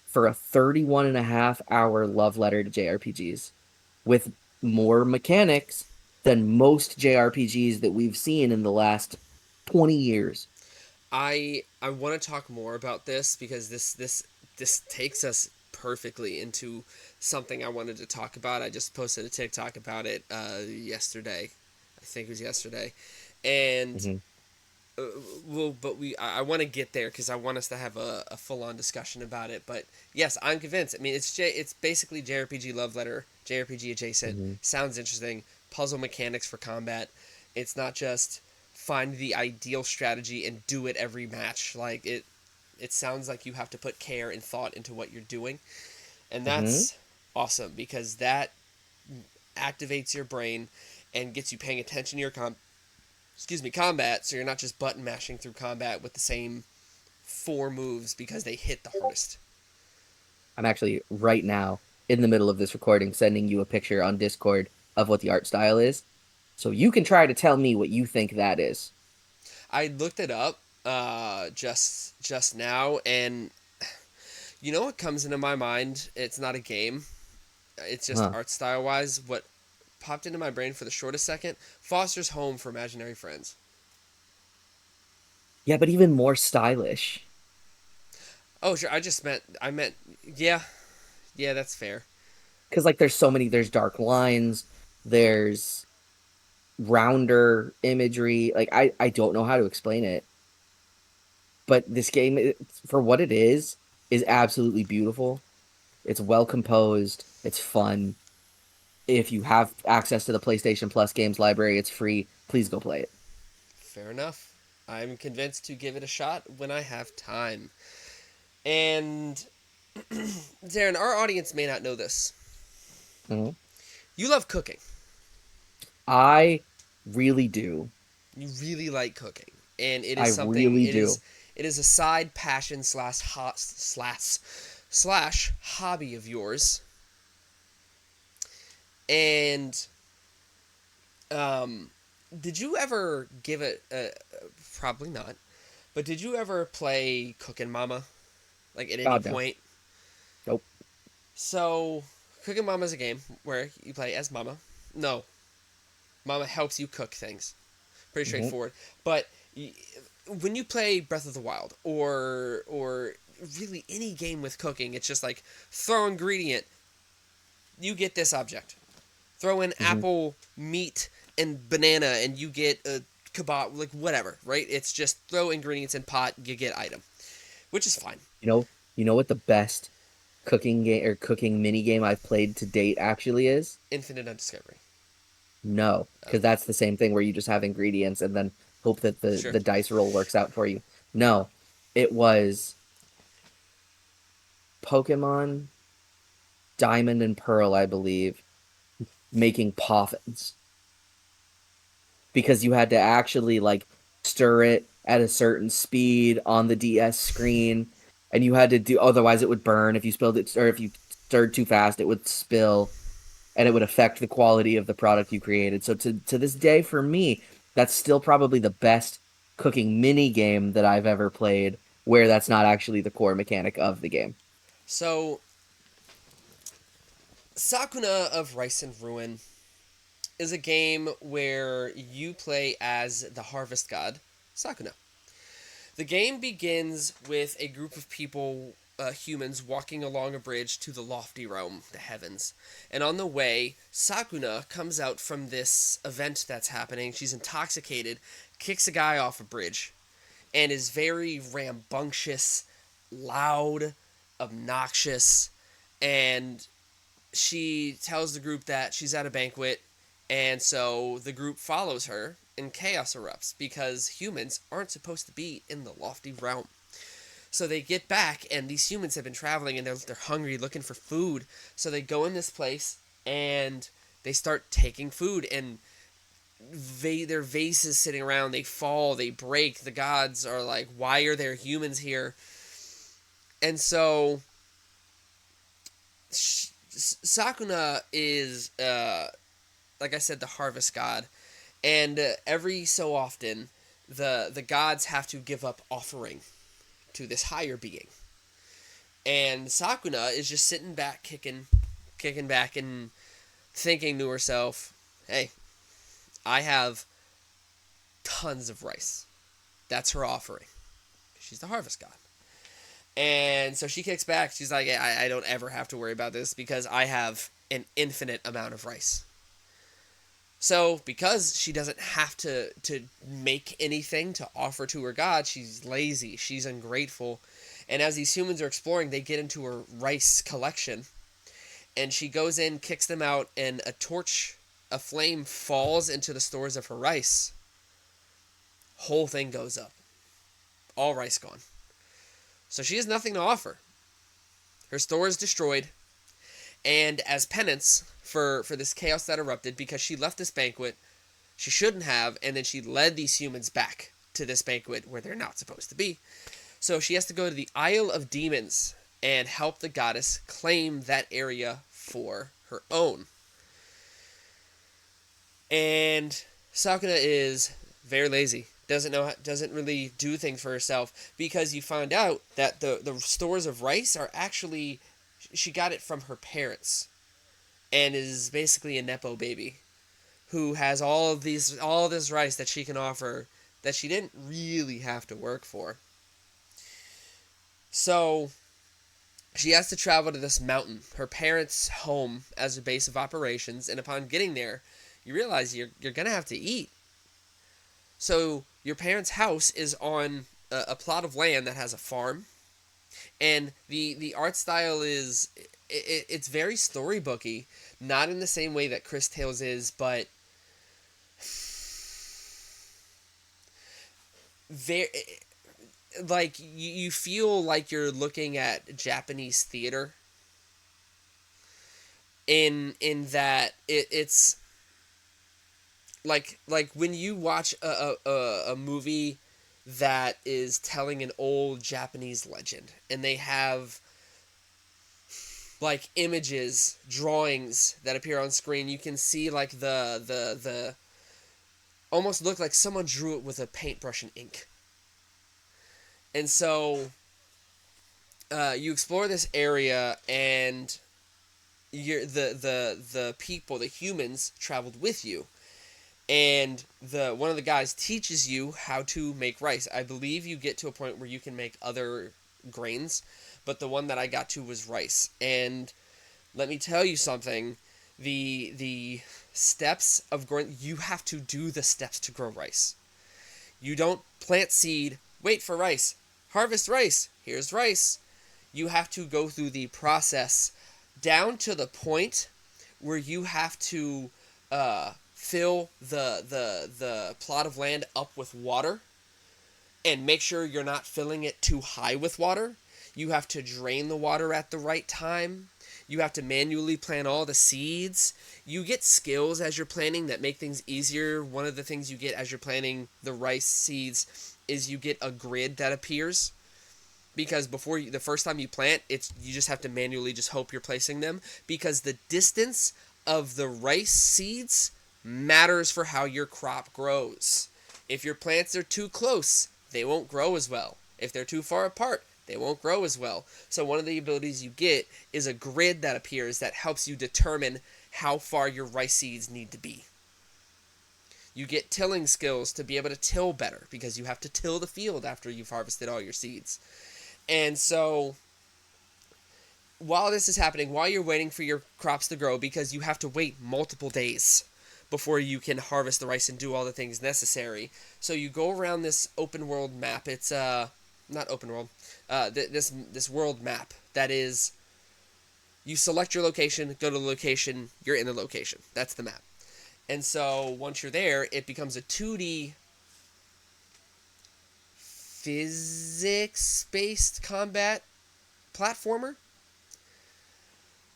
[SPEAKER 1] for a 31 and a half hour love letter to JRPGs with more mechanics than most JRPGs that we've seen in the last 20 years.
[SPEAKER 2] I want to talk more about this because this takes us perfectly into something I wanted to talk about. I just posted a TikTok about it yesterday. I think it was yesterday, and
[SPEAKER 1] Mhm,
[SPEAKER 2] well, but I want to get there because I want us to have a full on discussion about it. But yes, I'm convinced. I mean, it's basically JRPG love letter, JRPG adjacent.
[SPEAKER 1] mhm.
[SPEAKER 2] Sounds interesting. Puzzle mechanics for combat. It's not just find the ideal strategy and do it every match. Like it sounds like you have to put care and thought into what you're doing, and
[SPEAKER 1] Mhm.
[SPEAKER 2] that's awesome because that activates your brain and gets you paying attention to your combat, so you're not just button mashing through combat with the same four moves because they hit the hardest.
[SPEAKER 1] I'm actually right now in the middle of this recording sending you a picture on Discord of what the art style is. So you can try to tell me what you think that is.
[SPEAKER 2] I looked it up just now, and you know what comes into my mind? It's not a game. It's just
[SPEAKER 1] Huh.
[SPEAKER 2] art style wise. What popped into my brain for the shortest second? Foster's Home for Imaginary Friends.
[SPEAKER 1] Yeah, but even more stylish.
[SPEAKER 2] Oh sure, I meant yeah, yeah, that's fair.
[SPEAKER 1] Because like there's so many, there's dark lines, there's rounder imagery. Like I don't know how to explain it, but this game for what it is absolutely beautiful. It's well composed, it's fun. If you have access to the PlayStation Plus games library, it's free. Please go play it.
[SPEAKER 2] Fair enough. I'm convinced to give it a shot when I have time. And Darren, our audience may not know this.
[SPEAKER 1] Mhm.
[SPEAKER 2] You love cooking.
[SPEAKER 1] I really do.
[SPEAKER 2] You really like cooking, and it
[SPEAKER 1] I
[SPEAKER 2] is something.
[SPEAKER 1] really do.
[SPEAKER 2] It is a side passion slash hobby of yours. And um, did you ever give it? Probably not. But did you ever play Cookin' Mama? Like at any
[SPEAKER 1] God no.
[SPEAKER 2] point?
[SPEAKER 1] Nope.
[SPEAKER 2] So, Cookin' Mama is a game where you play as Mama. No, Mama helps you cook things. Pretty
[SPEAKER 1] Hmm.
[SPEAKER 2] straightforward. But when you play Breath of the Wild or really any game with cooking, it's just like throw ingredient, you get this object. Throw in
[SPEAKER 1] Hmm.
[SPEAKER 2] apple, meat, and banana, and you get a kebab, like whatever, right? It's just throw ingredients in pot, you get item, which is fine.
[SPEAKER 1] You know what the best cooking game or cooking mini game I've played to date actually is?
[SPEAKER 2] Infinite Undiscovery.
[SPEAKER 1] No,
[SPEAKER 2] Oh,
[SPEAKER 1] because that's the same thing where you just have ingredients and then hope that the
[SPEAKER 2] sure.
[SPEAKER 1] the dice roll works out for you. No, it was Pokemon Diamond and Pearl, I believe, making poffins because you had to actually like stir it at a certain speed on the DS screen, and you had to do otherwise it would burn if you spilled it, or if you stirred too fast it would spill and it would affect the quality of the product you created. So to this day for me, that's still probably the best cooking mini game that I've ever played where that's not actually the core mechanic of the game.
[SPEAKER 2] So, Sakuna of Rice and Ruin is a game where you play as the harvest god, Sakuna. The game begins with a group of people, humans, walking along a bridge to the lofty realm, the heavens. And on the way, Sakuna comes out from this event that's happening. She's intoxicated, kicks a guy off a bridge, and is very rambunctious, loud, obnoxious, and she tells the group that she's at a banquet And so the group follows her, and chaos erupts because humans aren't supposed to be in the lofty realm. So they get back, and these humans have been traveling, and they're hungry, looking for food. So they go in this place, and they start taking food, and their vases sitting around, they fall, they break. The gods are like, why are there humans here? And so Sakuna is, like I said, the harvest god, and every so often, the gods have to give up offering to this higher being. And Sakuna is just sitting back, kicking back, and thinking to herself, "Hey, I have tons of rice. That's her offering. She's the harvest god." And so she kicks back. She's like, I don't ever have to worry about this because I have an infinite amount of rice. So because she doesn't have to make anything to offer to her god, she's lazy, she's ungrateful. And as these humans are exploring, they get into her rice collection. And she goes in, kicks them out, and a flame falls into the stores of her rice. Whole thing goes up. All rice gone. So she has nothing to offer. Her store is destroyed. And as penance for this chaos that erupted, because she left this banquet she shouldn't have, and then she led these humans back to this banquet where they're not supposed to be. So she has to go to the Isle of Demons and help the goddess claim that area for her own. And Sakuna is very lazy. Doesn't really do things for herself, because you find out that the stores of rice are actually, she got it from her parents, and is basically a nepo baby who has all this rice that she can offer that she didn't really have to work for. So she has to travel to this mountain, her parents' home, as a base of operations, and upon getting there, you realize you're gonna have to eat. So your parents' house is on a plot of land that has a farm, and the art style is it's very storybooky, not in the same way that Cris Tales is, but very, like, you feel like you're looking at Japanese theater in that it's like when you watch a movie that is telling an old Japanese legend, and they have like images, drawings that appear on screen. You can see like the almost look like someone drew it with a paintbrush and ink. And so you explore this area, and the people, the humans, traveled with you. And one of the guys teaches you how to make rice. I believe you get to a point where you can make other grains, but the one that I got to was rice. And let me tell you something, the steps of growing, you have to do the steps to grow rice. You don't plant seed, wait for rice, harvest rice, here's rice. You have to go through the process down to the point where you have to fill the plot of land up with water, and make sure you're not filling it too high with water. You have to drain the water at the right time. You have to manually plant all the seeds. You get skills as you're planting that make things easier. One of the things you get as you're planting the rice seeds is you get a grid that appears, because the first time you plant, you just have to manually just hope you're placing them, because the distance of the rice seeds matters for how your crop grows. If your plants are too close, they won't grow as well. If they're too far apart, they won't grow as well. So one of the abilities you get is a grid that appears that helps you determine how far your rice seeds need to be. You get tilling skills to be able to till better, because you have to till the field after you've harvested all your seeds. And so while this is happening, while you're waiting for your crops to grow, because you have to wait multiple days before you can harvest the rice and do all the things necessary. So you go around this open world map. It's not open world. This world map that is, you select your location, go to the location, you're in the location. That's the map. And so once you're there, it becomes a 2D physics based combat platformer.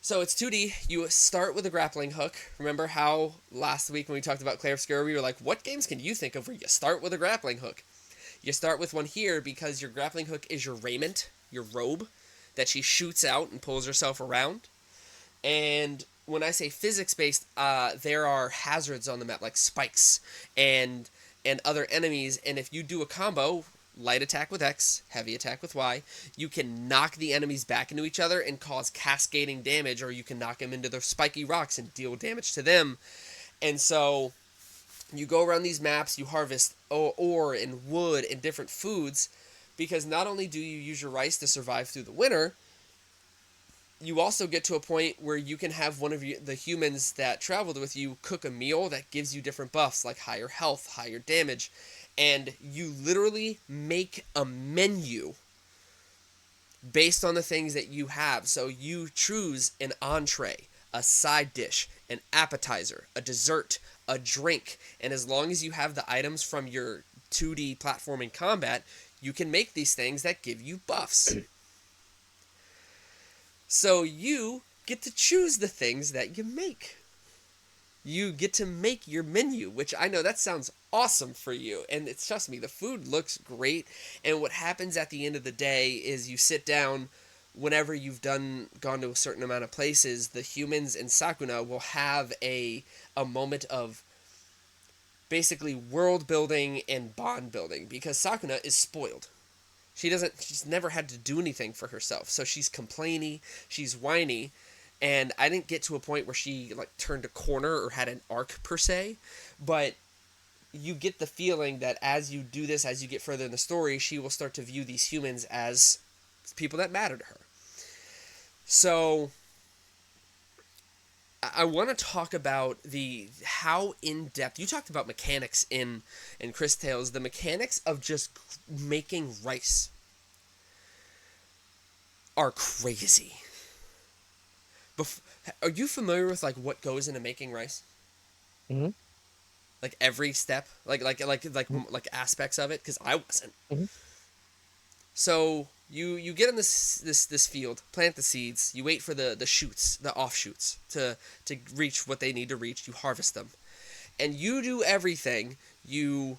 [SPEAKER 2] So it's 2D. You start with a grappling hook. Remember how last week when we talked about Clair Obscura, we were like, what games can you think of where you start with a grappling hook? You start with one here because your grappling hook is your raiment, your robe, that she shoots out and pulls herself around. And when I say physics based, there are hazards on the map like spikes and other enemies. And if you do a combo, light attack with X, heavy attack with Y, you can knock the enemies back into each other and cause cascading damage, or you can knock them into their spiky rocks and deal damage to them. And so you go around these maps, you harvest ore and wood and different foods, because not only do you use your rice to survive through the winter, you also get to a point where you can have one of the humans that traveled with you cook a meal that gives you different buffs, like higher health, higher damage, and you literally make a menu based on the things that you have. So you choose an entree, a side dish, an appetizer, a dessert, a drink, and as long as you have the items from your 2D platforming combat, you can make these things that give you buffs. So you get to choose the things that you make. You get to make your menu, which I know that sounds awesome for you. And it's, trust me, the food looks great. And what happens at the end of the day is you sit down. Whenever you've gone to a certain amount of places, the humans in Sakuna will have a moment of basically world building and bond building, because Sakuna is spoiled. She's never had to do anything for herself. So she's complainy, she's whiny, and I didn't get to a point where she like turned a corner or had an arc per se, but you get the feeling that as you do this, as you get further in the story, she will start to view these humans as people that matter to her. So I want to talk about the how in depth you talked about mechanics in Cris Tales, the mechanics of just making rice are crazy. Bef- are you familiar with like what goes into making rice?
[SPEAKER 1] Hmm.
[SPEAKER 2] Like every step, like aspects of it, because I wasn't.
[SPEAKER 1] Hmm.
[SPEAKER 2] So you get in this field, plant the seeds, you wait for the shoots, the offshoots to reach what they need to reach. You harvest them, and you do everything. You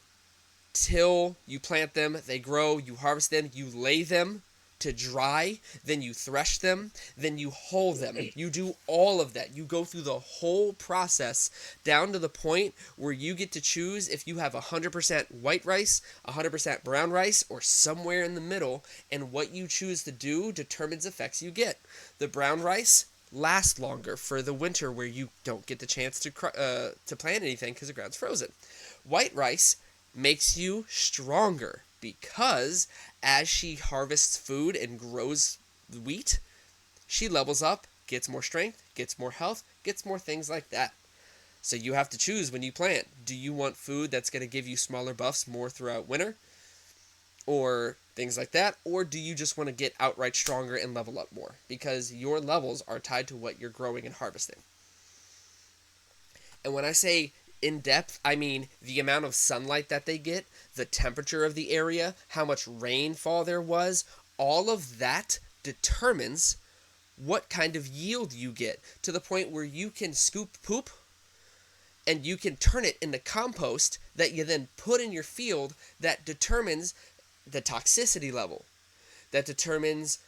[SPEAKER 2] till you plant them, they grow, you harvest them, you lay them to dry, then you thresh them, then you hull them. You do all of that. You go through the whole process down to the point where you get to choose if you have 100% white rice, 100% brown rice, or somewhere in the middle, and what you choose to do determines effects you get. The brown rice lasts longer for the winter where you don't get the chance to plant anything because the ground's frozen. White rice makes you stronger because as she harvests food and grows wheat, she levels up, gets more strength, gets more health, gets more things like that. So you have to choose when you plant. Do you want food that's going to give you smaller buffs more throughout winter? Or things like that? Or do you just want to get outright stronger and level up more? Because your levels are tied to what you're growing and harvesting. And when I say in depth, I mean the amount of sunlight that they get, the temperature of the area, how much rainfall there was, all of that determines what kind of yield you get, to the point where you can scoop poop and you can turn it into compost that you then put in your field, that determines the toxicity level, that determines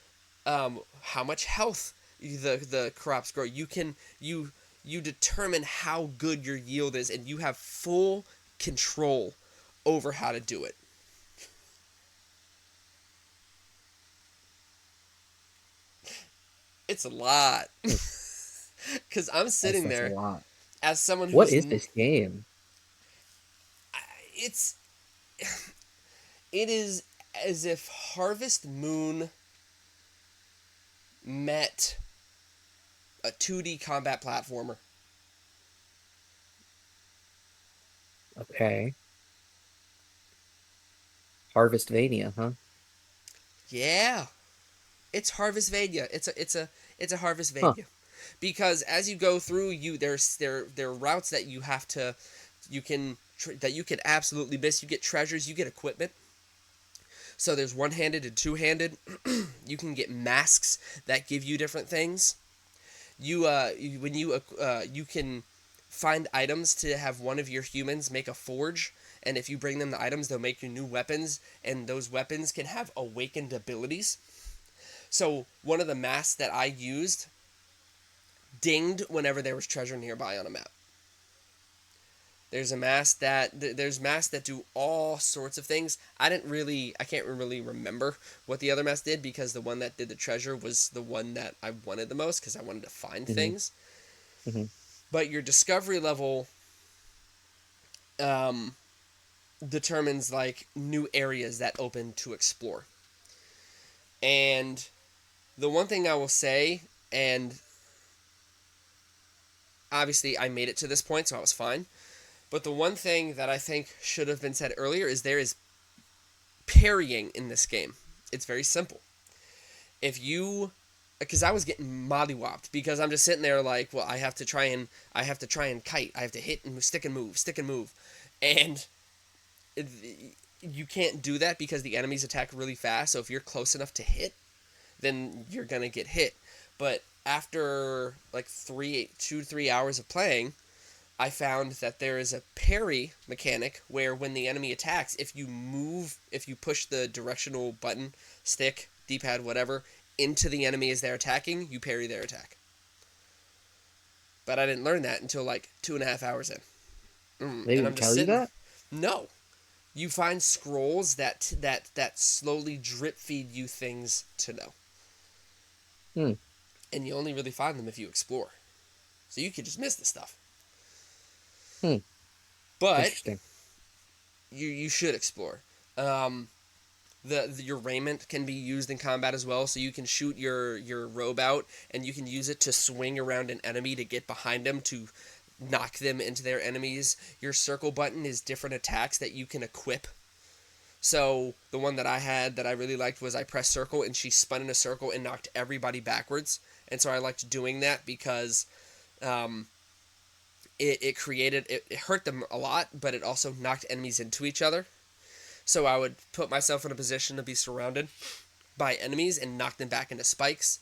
[SPEAKER 2] how much health the crops grow. You determine how good your yield is, and you have full control over how to do it. It's a lot. Because I'm
[SPEAKER 1] Yes,
[SPEAKER 2] sitting
[SPEAKER 1] that's a
[SPEAKER 2] there
[SPEAKER 1] lot.
[SPEAKER 2] as someone
[SPEAKER 1] What
[SPEAKER 2] who's
[SPEAKER 1] is this game?
[SPEAKER 2] it's it is as if Harvest Moon met a 2D combat platformer.
[SPEAKER 1] Okay. Harvestvania, huh?
[SPEAKER 2] Yeah, it's Harvestvania. It's a
[SPEAKER 1] Huh.
[SPEAKER 2] Harvestvania. because as you go through, there are routes that that you can absolutely miss. You get treasures, you get equipment. So there's one-handed and two-handed. You can get masks that give you different things. When you can find items to have one of your humans make a forge, and if you bring them the items, they'll make you new weapons, and those weapons can have awakened abilities. So one of the masks that I used dinged whenever there was treasure nearby on a map. There's masks that do all sorts of things. I can't really remember what the other mask did, because the one that did the treasure was the one that I wanted the most, because I wanted to find
[SPEAKER 1] Hmm.
[SPEAKER 2] things.
[SPEAKER 1] Hmm.
[SPEAKER 2] But your discovery level um, determines like new areas that open to explore. And the one thing I will say, and obviously I made it to this point, so I was fine. But the one thing that I think should have been said earlier is there is parrying in this game. It's very simple. If you, because I was getting mollywopped, because I'm just sitting there like, well, I have to try and kite. I have to hit and stick and move, and it, you can't do that because the enemies attack really fast. So if you're close enough to hit, then you're gonna get hit. But after like 2 to 3 hours of playing, I found that there is a parry mechanic where when the enemy attacks, if you push the directional button, stick, D-pad, whatever, into the enemy as they're attacking, you parry their attack. But I didn't learn that until like 2.5 hours in.
[SPEAKER 1] They
[SPEAKER 2] And I'm
[SPEAKER 1] didn't
[SPEAKER 2] just
[SPEAKER 1] tell you
[SPEAKER 2] sitting.
[SPEAKER 1] that?
[SPEAKER 2] No. You find scrolls that slowly drip feed you things to know.
[SPEAKER 1] Hmm.
[SPEAKER 2] And you only really find them if you explore. So you could just miss the stuff.
[SPEAKER 1] Hmm.
[SPEAKER 2] But
[SPEAKER 1] Interesting.
[SPEAKER 2] you should explore. Um, your raiment can be used in combat as well, so you can shoot your robe out and you can use it to swing around an enemy to get behind them to knock them into their enemies. Your circle button is different attacks that you can equip. So the one that I had that I really liked was I pressed circle and she spun in a circle and knocked everybody backwards. And so I liked doing that because um, it hurt them a lot, but it also knocked enemies into each other. So I would put myself in a position to be surrounded by enemies and knock them back into spikes.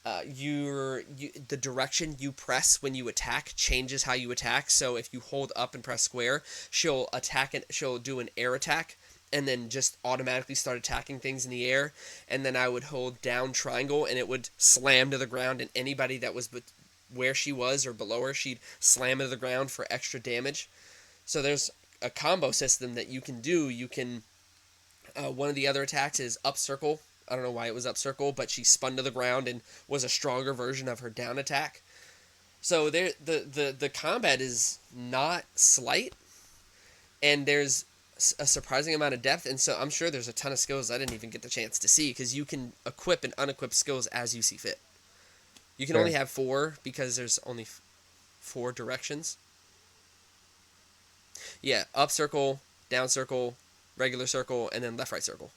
[SPEAKER 2] The direction you press when you attack changes how you attack. So if you hold up and press square, she'll do an air attack and then just automatically start attacking things in the air. And then I would hold down triangle and it would slam to the ground, and anybody that was where she was or below her, she'd slam into the ground for extra damage. So there's a combo system that you can do. You can one of the other attacks is up circle. I don't know why it was up circle, but she spun to the ground and was a stronger version of her down attack. So the combat is not slight, and there's a surprising amount of depth, and so I'm sure there's a ton of skills I didn't even get the chance to see, because you can equip and unequip skills as you see fit. You can only
[SPEAKER 1] Sure.
[SPEAKER 2] have four because there's only four directions. Yeah, up circle, down circle, regular circle, and then left right circle.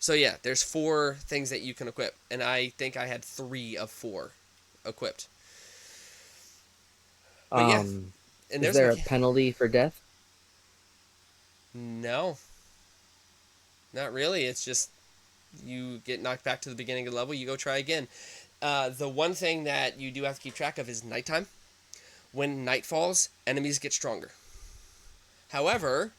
[SPEAKER 2] So yeah, there's four things that you can equip, and I think I had 3 of 4 equipped. But yeah,
[SPEAKER 1] Um,
[SPEAKER 2] and
[SPEAKER 1] is
[SPEAKER 2] there's
[SPEAKER 1] there a penalty for death?
[SPEAKER 2] no, not really. It's just you get knocked back to the beginning of the level, you go try again. The one thing that you do have to keep track of is nighttime. When night falls, enemies get stronger. However,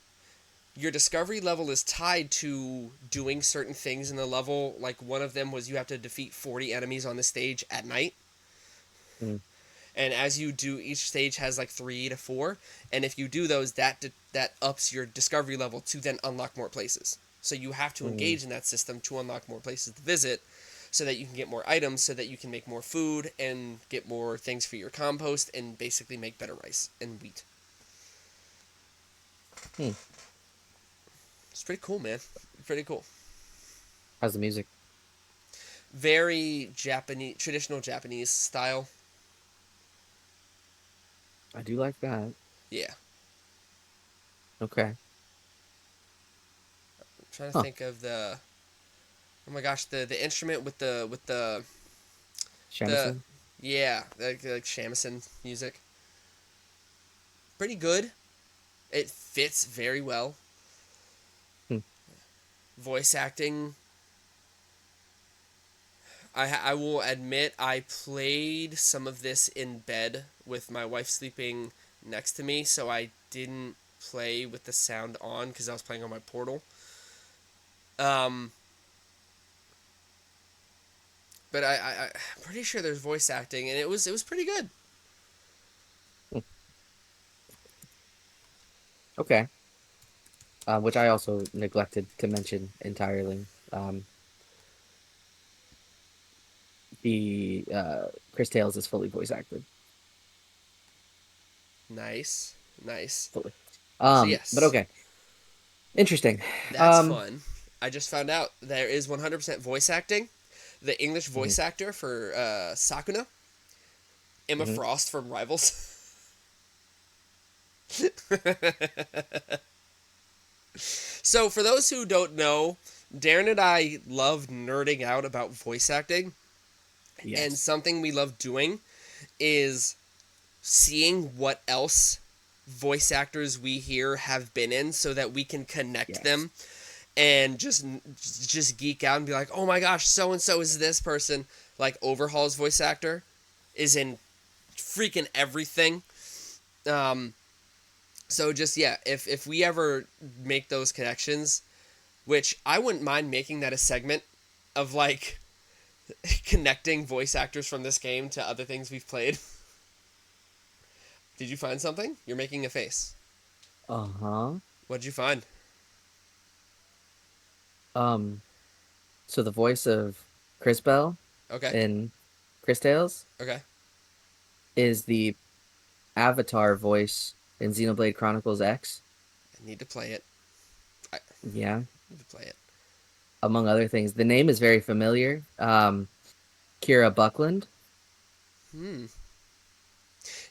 [SPEAKER 2] your discovery level is tied to doing certain things in the level. Like one of them was you have to defeat 40 enemies on the stage at night.
[SPEAKER 1] Hmm.
[SPEAKER 2] And as you do, each stage has like 3 to 4, and if you do those, that ups your discovery level to then unlock more places. So you have to
[SPEAKER 1] Hmm.
[SPEAKER 2] engage in that system to unlock more places to visit, so that you can get more items, so that you can make more food and get more things for your compost, and basically make better rice and wheat.
[SPEAKER 1] Hmm.
[SPEAKER 2] It's pretty cool, man. Pretty cool.
[SPEAKER 1] How's the music?
[SPEAKER 2] Very Japanese, traditional Japanese style.
[SPEAKER 1] I do like that.
[SPEAKER 2] Yeah.
[SPEAKER 1] Okay.
[SPEAKER 2] I'm trying to
[SPEAKER 1] Huh.
[SPEAKER 2] think of oh my gosh, the instrument with the
[SPEAKER 1] Shamisen?
[SPEAKER 2] Yeah, like shamisen music. Pretty good. It fits very well.
[SPEAKER 1] Hmm.
[SPEAKER 2] Voice acting. I will admit I played some of this in bed with my wife sleeping next to me, so I didn't play with the sound on because I was playing on my portal. Um, but I'm pretty sure there's voice acting, and it was pretty good.
[SPEAKER 1] Hmm. Okay. Which I also neglected to mention entirely. The Chris Tales is fully voice acted,
[SPEAKER 2] Nice, nice.
[SPEAKER 1] fully.
[SPEAKER 2] So
[SPEAKER 1] But
[SPEAKER 2] yes,
[SPEAKER 1] okay, interesting.
[SPEAKER 2] that's
[SPEAKER 1] Um,
[SPEAKER 2] fun. I just found out there is 100% voice acting. The English
[SPEAKER 1] mhm,
[SPEAKER 2] voice actor for Sakuna, Emma
[SPEAKER 1] mhm.
[SPEAKER 2] Frost from Rivals. So, for those who don't know, Darren and I love nerding out about voice acting, and
[SPEAKER 1] Yes,
[SPEAKER 2] something we love doing is seeing what else voice actors we hear have been in so that we can connect
[SPEAKER 1] yes,
[SPEAKER 2] them and just geek out and be like, "Oh my gosh, so and so is this person." Like Overhaul's voice actor is in freaking everything. Um so just yeah, if we ever make those connections, which I wouldn't mind making that a segment of like connecting voice actors from this game to other things we've played. Did you find something? You're making a face.
[SPEAKER 1] uh-huh.
[SPEAKER 2] What'd you find?
[SPEAKER 1] Um, so the voice of Chris Bell
[SPEAKER 2] Okay.
[SPEAKER 1] in Chris Tales
[SPEAKER 2] Okay.
[SPEAKER 1] is the Avatar voice in Xenoblade Chronicles X.
[SPEAKER 2] I need to play it. I
[SPEAKER 1] Yeah,
[SPEAKER 2] need to play it.
[SPEAKER 1] among other things. The name is very familiar. Kira Buckland,
[SPEAKER 2] Hmm.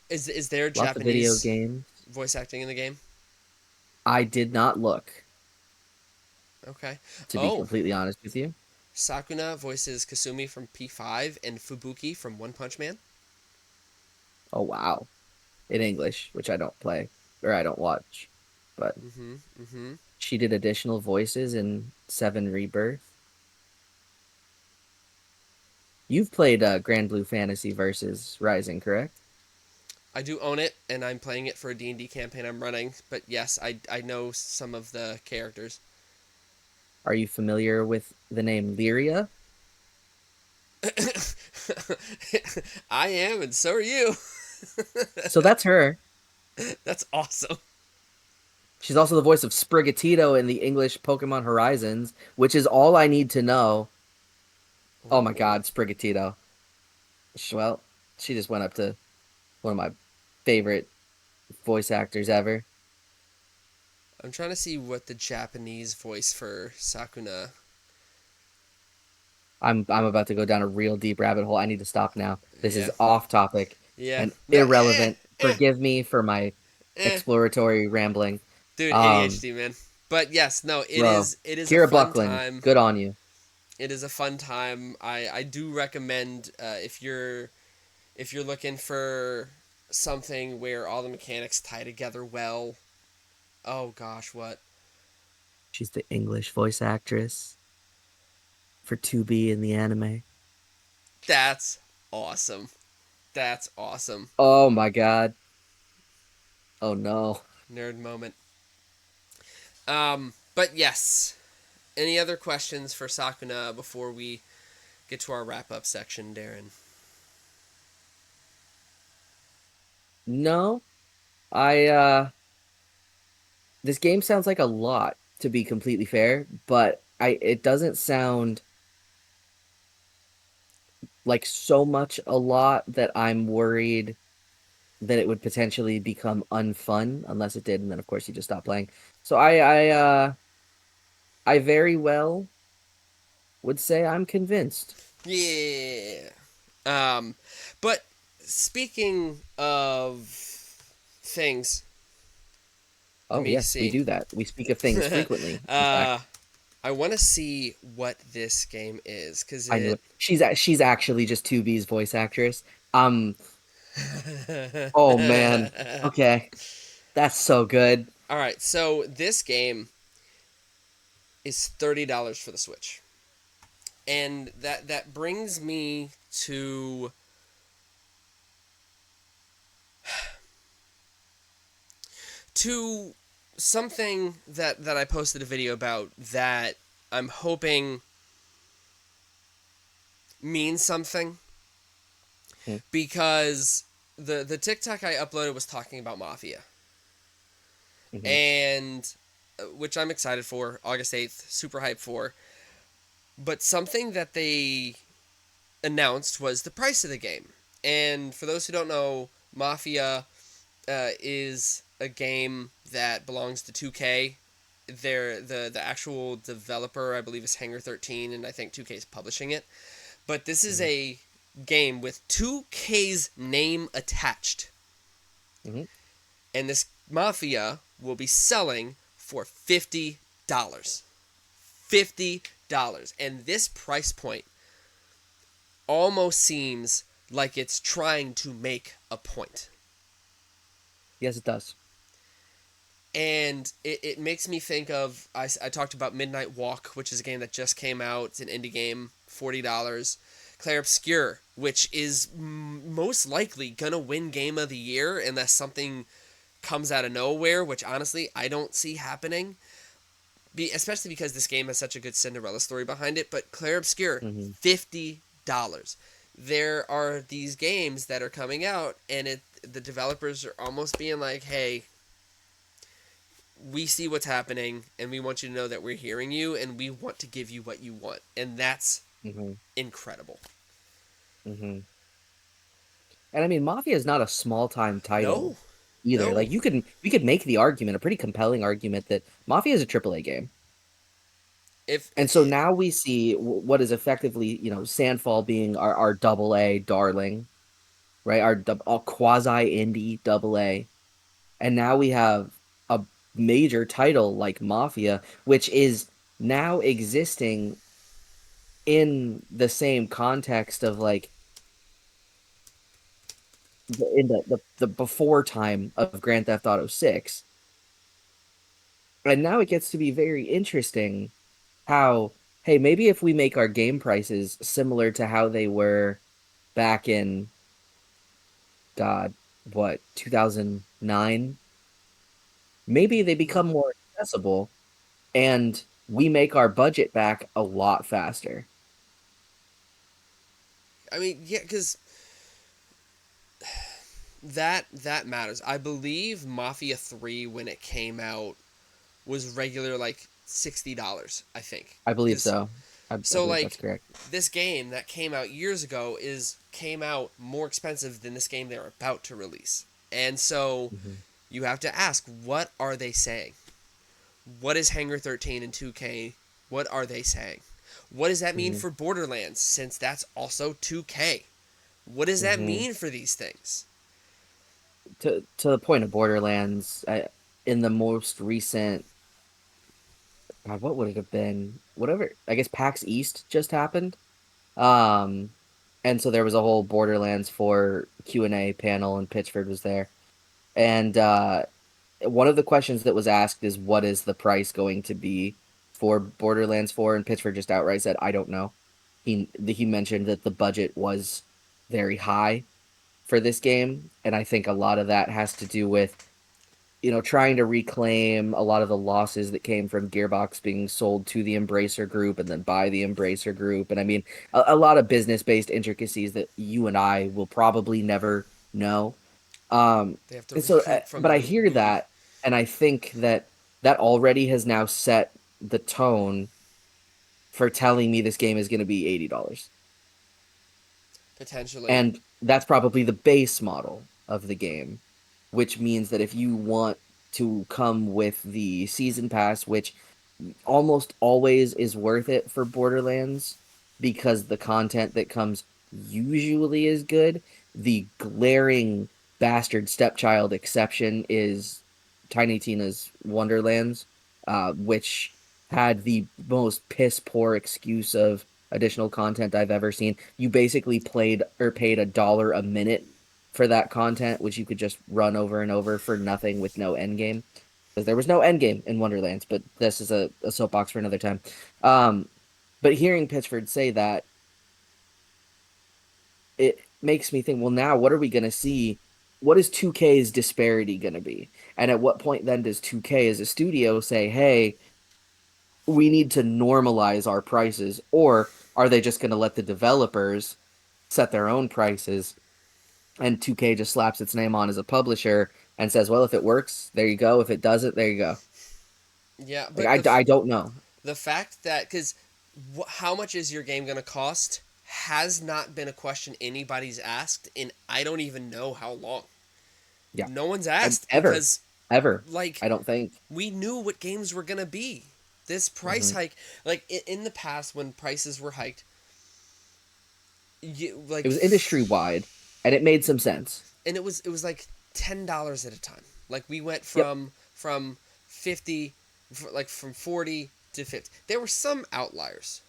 [SPEAKER 2] Is there
[SPEAKER 1] lots of video
[SPEAKER 2] Japanese
[SPEAKER 1] games.
[SPEAKER 2] voice acting in the game?
[SPEAKER 1] I did not look,
[SPEAKER 2] Okay.
[SPEAKER 1] to be
[SPEAKER 2] Oh,
[SPEAKER 1] completely honest with you.
[SPEAKER 2] Sakuna voices Kasumi from P5 and Fubuki from One Punch Man.
[SPEAKER 1] Oh wow. In English, which I don't play or I don't watch. But
[SPEAKER 2] Mm-hmm. Mm-hmm.
[SPEAKER 1] she did additional voices in Seven Rebirth. You've played Grand Blue Fantasy versus Rising, correct?
[SPEAKER 2] I do own it, and I'm playing it for a D&D campaign I'm running. But yes, I know some of the characters.
[SPEAKER 1] Are you familiar with the name Lyria?
[SPEAKER 2] I am, and so are you.
[SPEAKER 1] So that's her.
[SPEAKER 2] That's awesome.
[SPEAKER 1] She's also the voice of Sprigatito in the English Pokemon Horizons, which is all I need to know. Oh my
[SPEAKER 2] Oh,
[SPEAKER 1] God, Sprigatito. Well, she just went up to one of my favorite voice actors ever.
[SPEAKER 2] I'm trying to see what the Japanese voice for Sakuna.
[SPEAKER 1] I'm about to go down a real deep rabbit hole. I need to stop now. This is
[SPEAKER 2] Yeah,
[SPEAKER 1] off topic
[SPEAKER 2] yeah.
[SPEAKER 1] and
[SPEAKER 2] No,
[SPEAKER 1] irrelevant. Forgive me for my
[SPEAKER 2] eh.
[SPEAKER 1] exploratory rambling.
[SPEAKER 2] Dude,
[SPEAKER 1] Um,
[SPEAKER 2] ADHD man. But yes, no, it
[SPEAKER 1] bro,
[SPEAKER 2] is. It is a
[SPEAKER 1] Kira
[SPEAKER 2] fun
[SPEAKER 1] Buckland,
[SPEAKER 2] time.
[SPEAKER 1] good on you.
[SPEAKER 2] It is a fun time. I do recommend if you're looking for something where all the mechanics tie together well. Oh gosh, what?
[SPEAKER 1] She's the English voice actress for 2B in the anime.
[SPEAKER 2] That's awesome. That's awesome.
[SPEAKER 1] Oh my God. Oh no.
[SPEAKER 2] Nerd moment. But yes. Any other questions for Sakuna before we get to our wrap up section, Darren?
[SPEAKER 1] No, I this game sounds like a lot to be completely fair, but I it doesn't sound like so much a lot that I'm worried that it would potentially become unfun unless it did, and then of course you just stop playing. So I very well would say I'm convinced.
[SPEAKER 2] Yeah. Um, but speaking of things, let
[SPEAKER 1] Oh
[SPEAKER 2] me
[SPEAKER 1] yes, we
[SPEAKER 2] see.
[SPEAKER 1] do that. We speak of things frequently, in
[SPEAKER 2] uh,
[SPEAKER 1] fact.
[SPEAKER 2] I want to see what this game is because
[SPEAKER 1] I knew
[SPEAKER 2] it.
[SPEAKER 1] it. She's actually just 2B's voice actress. Um, oh man. Okay. That's so good.
[SPEAKER 2] All right, so this game is $30 for the Switch, and that brings me to something that I posted a video about that I'm hoping means something, because the TikTok I uploaded was talking about Mafia,
[SPEAKER 1] Mm-hmm.
[SPEAKER 2] and which I'm excited for. August 8th, super hyped for. But something that they announced was the price of the game. And for those who don't know, Mafia is a game that belongs to 2K. The actual developer, I believe, is Hangar 13, and I think 2K is publishing it. But this is
[SPEAKER 1] Mm-hmm.
[SPEAKER 2] a game with 2K's name attached,
[SPEAKER 1] Mm-hmm.
[SPEAKER 2] and this Mafia will be selling for $50. $50. And this price point almost seems like it's trying to make a point.
[SPEAKER 1] Yes, it does.
[SPEAKER 2] And it makes me think of, I talked about Midnight Walk, which is a game that just came out. It's an indie game, $40. Claire Obscure, which is most likely going to win Game of the Year unless something comes out of nowhere, which honestly I don't see happening. Especially because this game has such a good Cinderella story behind it. But Claire Obscure,
[SPEAKER 1] Mm-hmm.
[SPEAKER 2] $50. There are these games that are coming out, and the developers are almost being like, "Hey, we see what's happening, and we want you to know that we're hearing you, and we want to give you what you want," and that's
[SPEAKER 1] Mm-hmm.
[SPEAKER 2] incredible.
[SPEAKER 1] Mm-hmm. And I mean, Mafia is not a small time
[SPEAKER 2] No,
[SPEAKER 1] title either. Like
[SPEAKER 2] no.
[SPEAKER 1] we could make the argument, a pretty compelling argument that Mafia is a AAA game.
[SPEAKER 2] If
[SPEAKER 1] And so now we see what is effectively, Sandfall being our double A darling, right? Our quasi indie double A. And now we have a major title like Mafia, which is now existing in the same context of like in the before time of Grand Theft Auto 6. And now it gets to be very interesting how, hey, maybe if we make our game prices similar to how they were back in, God, what, 2009, maybe they become more accessible and we make our budget back a lot faster.
[SPEAKER 2] I mean, yeah, because that matters. I believe Mafia 3, when it came out, was regular like $60, I think.
[SPEAKER 1] I believe
[SPEAKER 2] Because
[SPEAKER 1] so. I
[SPEAKER 2] so
[SPEAKER 1] believe that's
[SPEAKER 2] like
[SPEAKER 1] correct.
[SPEAKER 2] this game that came out years ago is came out more expensive than this game they're about to release. And so
[SPEAKER 1] Hmm.
[SPEAKER 2] you have to ask, what are they saying? What is Hangar 13 and 2K? What are they saying? What does that mean
[SPEAKER 1] Hmm.
[SPEAKER 2] for Borderlands, since that's also 2K? What does that
[SPEAKER 1] Hmm.
[SPEAKER 2] mean for these things?
[SPEAKER 1] To the point of Borderlands, in the most recent, God, what would it have been? Whatever, I guess PAX East just happened. Um, and so there was a whole Borderlands 4 Q&A panel, and Pitchford was there. And one of the questions that was asked is, what is the price going to be for Borderlands 4? And Pitchford just outright said, I don't know. He mentioned that the budget was very high for this game, and I think a lot of that has to do with trying to reclaim a lot of the losses that came from Gearbox being sold to the Embracer Group and then by the Embracer Group. And I mean, a lot of business-based intricacies that you and I will probably never know.
[SPEAKER 2] They have to
[SPEAKER 1] And so,
[SPEAKER 2] recoup from
[SPEAKER 1] but
[SPEAKER 2] the
[SPEAKER 1] I hear
[SPEAKER 2] movie,
[SPEAKER 1] that, and I think that that already has now set the tone for telling me this game is going to be $80.
[SPEAKER 2] potentially.
[SPEAKER 1] And that's probably the base model of the game, which means that if you want to come with the season pass, which almost always is worth it for Borderlands because the content that comes usually is good. The glaring bastard stepchild exception is Tiny Tina's Wonderlands, which had the most piss poor excuse of additional content I've ever seen. You basically played or paid $1 a minute for that content, which you could just run over and over for nothing with no end game. Because there was no end game in Wonderlands, but this is a soapbox for another time. Um, but hearing Pitchford say that, it makes me think, well, now what are we going to see? What is 2K's disparity going to be? And at what point then does 2K as a studio say, hey, we need to normalize our prices? Or are they just going to let the developers set their own prices and 2K just slaps its name on as a publisher and says, well, if it works, there you go. If it doesn't, there you go.
[SPEAKER 2] Yeah,
[SPEAKER 1] Like,
[SPEAKER 2] but
[SPEAKER 1] I don't know.
[SPEAKER 2] the fact that because how much is your game going to cost has not been a question anybody's asked, and I don't even know how long.
[SPEAKER 1] Yeah.
[SPEAKER 2] No one's asked
[SPEAKER 1] Ever,
[SPEAKER 2] because
[SPEAKER 1] ever.
[SPEAKER 2] like
[SPEAKER 1] I don't think.
[SPEAKER 2] we knew what games were going to be. This price
[SPEAKER 1] Mhm.
[SPEAKER 2] hike, like in the past when prices were hiked,
[SPEAKER 1] It was industry wide and it made some sense.
[SPEAKER 2] and it was like $10 at a time. Like we went
[SPEAKER 1] Yep.
[SPEAKER 2] from 50, like from 40 to 50. There were some outliers.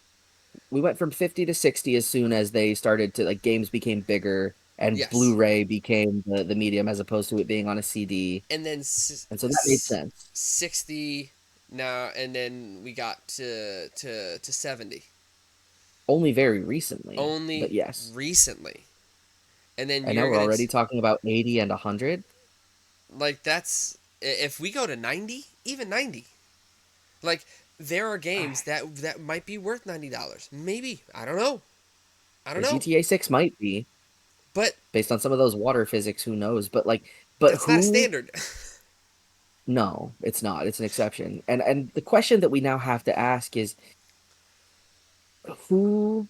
[SPEAKER 1] We went from 50 to 60 as soon as they started to, like, games became bigger and
[SPEAKER 2] Yes,
[SPEAKER 1] Blu-ray became the medium as opposed to it being on a CD.
[SPEAKER 2] and then
[SPEAKER 1] And so that made sense.
[SPEAKER 2] 60 now, and then we got to 70
[SPEAKER 1] Only very recently, but
[SPEAKER 2] only
[SPEAKER 1] yes.
[SPEAKER 2] recently, and then
[SPEAKER 1] And now
[SPEAKER 2] you're
[SPEAKER 1] we're
[SPEAKER 2] gonna
[SPEAKER 1] already talking about 80 and 100.
[SPEAKER 2] like that's if we go to 90, even 90, like there are games that might be worth $90, maybe. I don't know,
[SPEAKER 1] GTA 6 might be
[SPEAKER 2] but
[SPEAKER 1] based on some of those water physics, who knows? But like, but
[SPEAKER 2] that's not a
[SPEAKER 1] who?
[SPEAKER 2] standard.
[SPEAKER 1] No, it's not. It's an exception. And the question that we now have to ask is who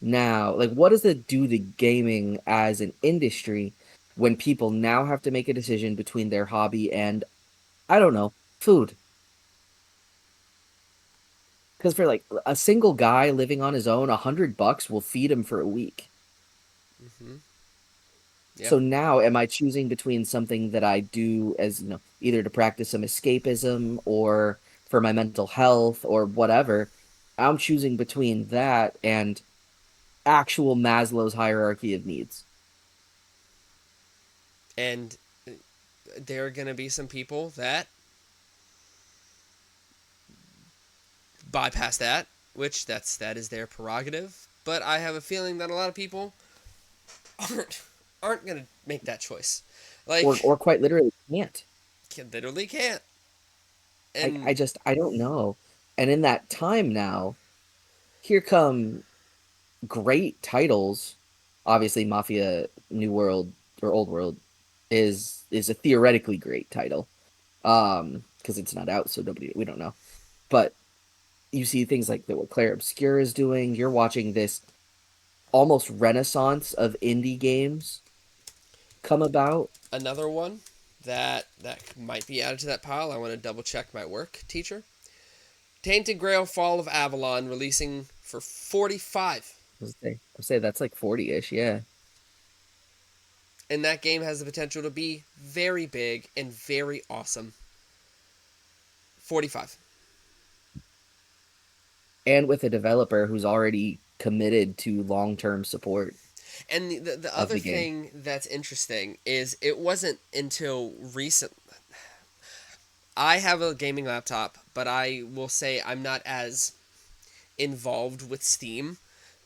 [SPEAKER 1] now, like, what does it do to gaming as an industry when people now have to make a decision between their hobby and, I don't know, food? Because for like a single guy living on his own, $100 will feed him for a week.
[SPEAKER 2] Hmm. Yeah,
[SPEAKER 1] So now, am I choosing between something that I do as, either to practice some escapism or for my mental health or whatever? I'm choosing between that and actual Maslow's hierarchy of needs.
[SPEAKER 2] and there are gonna be some people that bypass that, which that is their prerogative. But I have a feeling that a lot of people aren't aren't gonna make that choice.
[SPEAKER 1] Or
[SPEAKER 2] Like,
[SPEAKER 1] quite literally can't.
[SPEAKER 2] literally can't.
[SPEAKER 1] I,
[SPEAKER 2] And
[SPEAKER 1] I just, I don't know. And in that time now, here come great titles. Obviously, Mafia New World or Old World is a theoretically great title. Because it's not out, so we don't know. But you see things like what Claire Obscure is doing. You're watching this almost renaissance of indie games come about.
[SPEAKER 2] another one that might be added to that pile. I want to double check my work, teacher. Tainted Grail: Fall of Avalon releasing for 45,
[SPEAKER 1] I say that's like 40-ish, yeah.
[SPEAKER 2] and that game has the potential to be very big and very awesome. 45.
[SPEAKER 1] And with a developer who's already committed to long-term support
[SPEAKER 2] And the
[SPEAKER 1] of
[SPEAKER 2] other
[SPEAKER 1] the game.
[SPEAKER 2] thing that's interesting is it wasn't until recent. I have a gaming laptop, but I will say I'm not as involved with Steam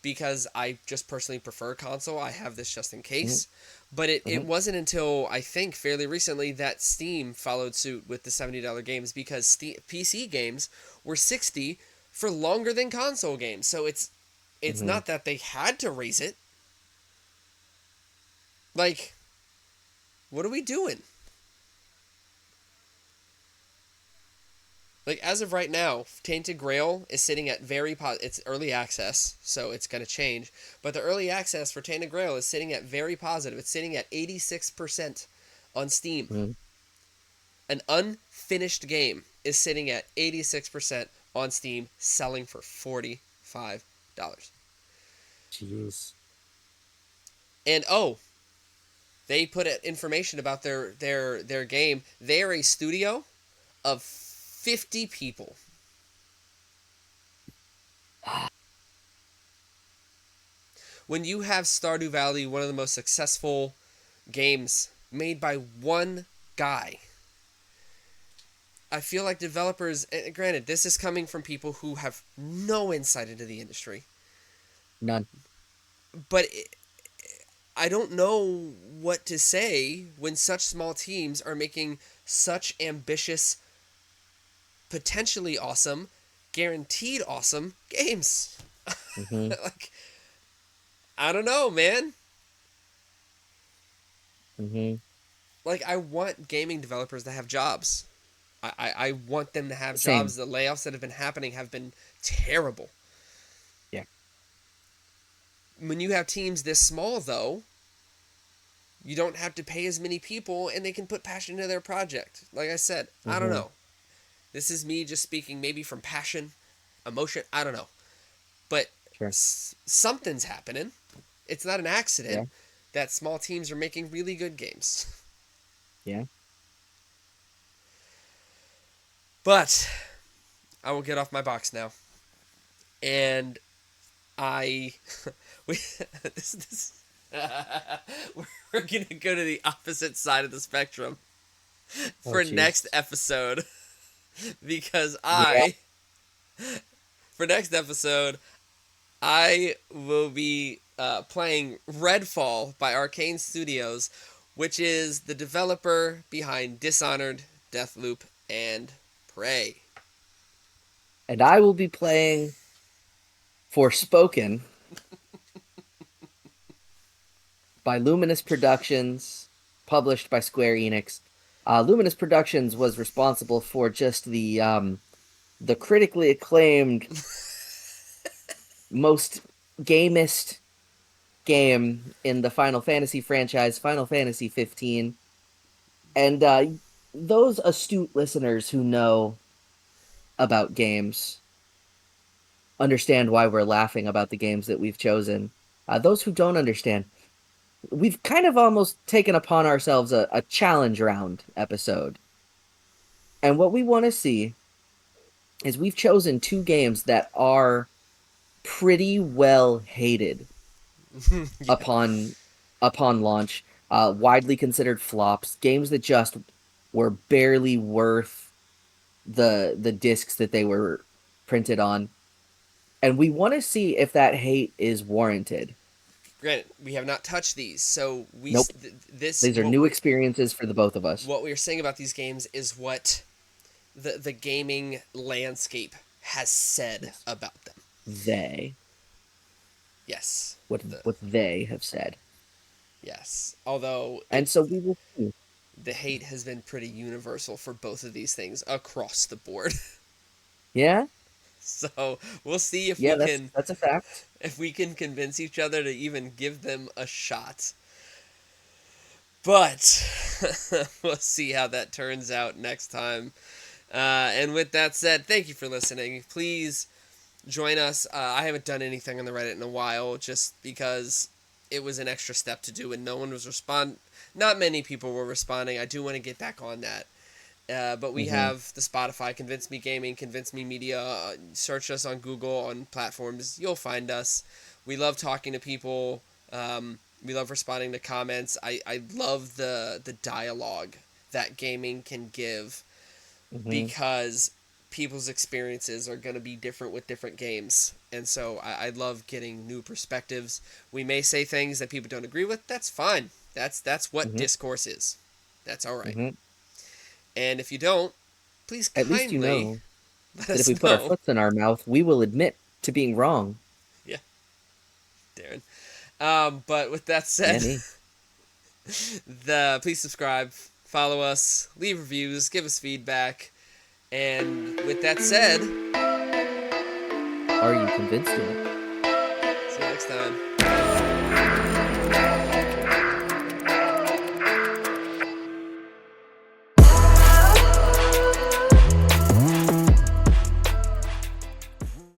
[SPEAKER 2] because I just personally prefer console. I have this just in
[SPEAKER 1] Hmm.
[SPEAKER 2] case. But it
[SPEAKER 1] Hmm.
[SPEAKER 2] wasn't until I think fairly recently that Steam followed suit with the $70 games because PC games were 60 for longer than console games. So it's
[SPEAKER 1] Hmm.
[SPEAKER 2] not that they had to raise it. Like, what are we doing? Like as of right now, Tainted Grail is sitting at it's early access, so it's going to change. But the early access for Tainted Grail is sitting at very positive. It's sitting at 86% on Steam.
[SPEAKER 1] Hmm.
[SPEAKER 2] An unfinished game is sitting at 86% on Steam, selling for $45.
[SPEAKER 1] Jeez.
[SPEAKER 2] And oh, they put information about their game. They are a studio of 50 people. when you have Stardew Valley, one of the most successful games made by one guy, I feel like developers, and granted, this is coming from people who have no insight into the industry,
[SPEAKER 1] None.
[SPEAKER 2] but I don't know what to say when such small teams are making such ambitious, potentially awesome, guaranteed awesome games.
[SPEAKER 1] Hmm.
[SPEAKER 2] Like, I don't know, man.
[SPEAKER 1] Hmm.
[SPEAKER 2] Like, I want gaming developers to have jobs. I want them to have
[SPEAKER 1] Same.
[SPEAKER 2] jobs. The layoffs that have been happening have been terrible.
[SPEAKER 1] Yeah.
[SPEAKER 2] When you have teams this small, though, you don't have to pay as many people and they can put passion into their project. Like I said, I don't
[SPEAKER 1] Hmm.
[SPEAKER 2] know. This is me just speaking maybe from passion, emotion, I don't know. But
[SPEAKER 1] Sure.
[SPEAKER 2] something's happening. It's not an accident
[SPEAKER 1] Yeah.
[SPEAKER 2] that small teams are making really good games.
[SPEAKER 1] Yeah.
[SPEAKER 2] But I will get off my box now. And I we this we're gonna go to the opposite side of the spectrum
[SPEAKER 1] Oh,
[SPEAKER 2] for next
[SPEAKER 1] jeez.
[SPEAKER 2] episode because
[SPEAKER 1] Yeah.
[SPEAKER 2] I for next episode I will be playing Redfall by Arcane Studios, which is the developer behind Dishonored, Deathloop, and Prey.
[SPEAKER 1] And I will be playing Forspoken by Luminous Productions, published by Square Enix. Luminous Productions was responsible for just the critically acclaimed, most gamest game in the Final Fantasy franchise, Final Fantasy 15. And those astute listeners who know about games understand why we're laughing about the games that we've chosen. Those who don't understand, we've kind of almost taken upon ourselves a challenge round episode. And what we want to see is we've chosen two games that are pretty well hated
[SPEAKER 2] Yeah,
[SPEAKER 1] upon launch, widely considered flops, games that just were barely worth the discs that they were printed on. And we want to see if that hate is warranted.
[SPEAKER 2] granted, we have not touched these, so
[SPEAKER 1] Nope.
[SPEAKER 2] this
[SPEAKER 1] These are new experiences for the both of us.
[SPEAKER 2] what we are saying about these games is what the gaming landscape has said
[SPEAKER 1] Yes.
[SPEAKER 2] about them.
[SPEAKER 1] They,
[SPEAKER 2] Yes, the
[SPEAKER 1] what they have said.
[SPEAKER 2] yes. Although
[SPEAKER 1] And so we will see.
[SPEAKER 2] the hate has been pretty universal for both of these things across the board.
[SPEAKER 1] Yeah?
[SPEAKER 2] So we'll see
[SPEAKER 1] Yeah, that's a fact.
[SPEAKER 2] if we can convince each other to even give them a shot. But we'll see how that turns out next time. And with that said, thank you for listening. Please join us. I haven't done anything on the Reddit in a while just because it was an extra step to do and no one was not many people were responding. I do want to get back on that. But we
[SPEAKER 1] Hmm.
[SPEAKER 2] have the Spotify, Convince Me Gaming, Convince Me Media. Search us on Google, on platforms. You'll find us. We love talking to people. We love responding to comments. I love the dialogue that gaming can give
[SPEAKER 1] Hmm.
[SPEAKER 2] because people's experiences are going to be different with different games. And so I love getting new perspectives. We may say things that people don't agree with. That's fine. That's what
[SPEAKER 1] Hmm.
[SPEAKER 2] discourse is. That's all right.
[SPEAKER 1] Hmm.
[SPEAKER 2] And if you don't, please
[SPEAKER 1] At least you
[SPEAKER 2] kindly
[SPEAKER 1] know
[SPEAKER 2] let
[SPEAKER 1] that if we
[SPEAKER 2] us
[SPEAKER 1] put our
[SPEAKER 2] know.
[SPEAKER 1] foots in our mouth, we will admit to being wrong.
[SPEAKER 2] Yeah, Darren. But with that
[SPEAKER 1] Yeah,
[SPEAKER 2] said,
[SPEAKER 1] me.
[SPEAKER 2] the please subscribe, follow us, leave reviews, give us feedback, and with that said,
[SPEAKER 1] Are you convinced yet?
[SPEAKER 2] see you next time.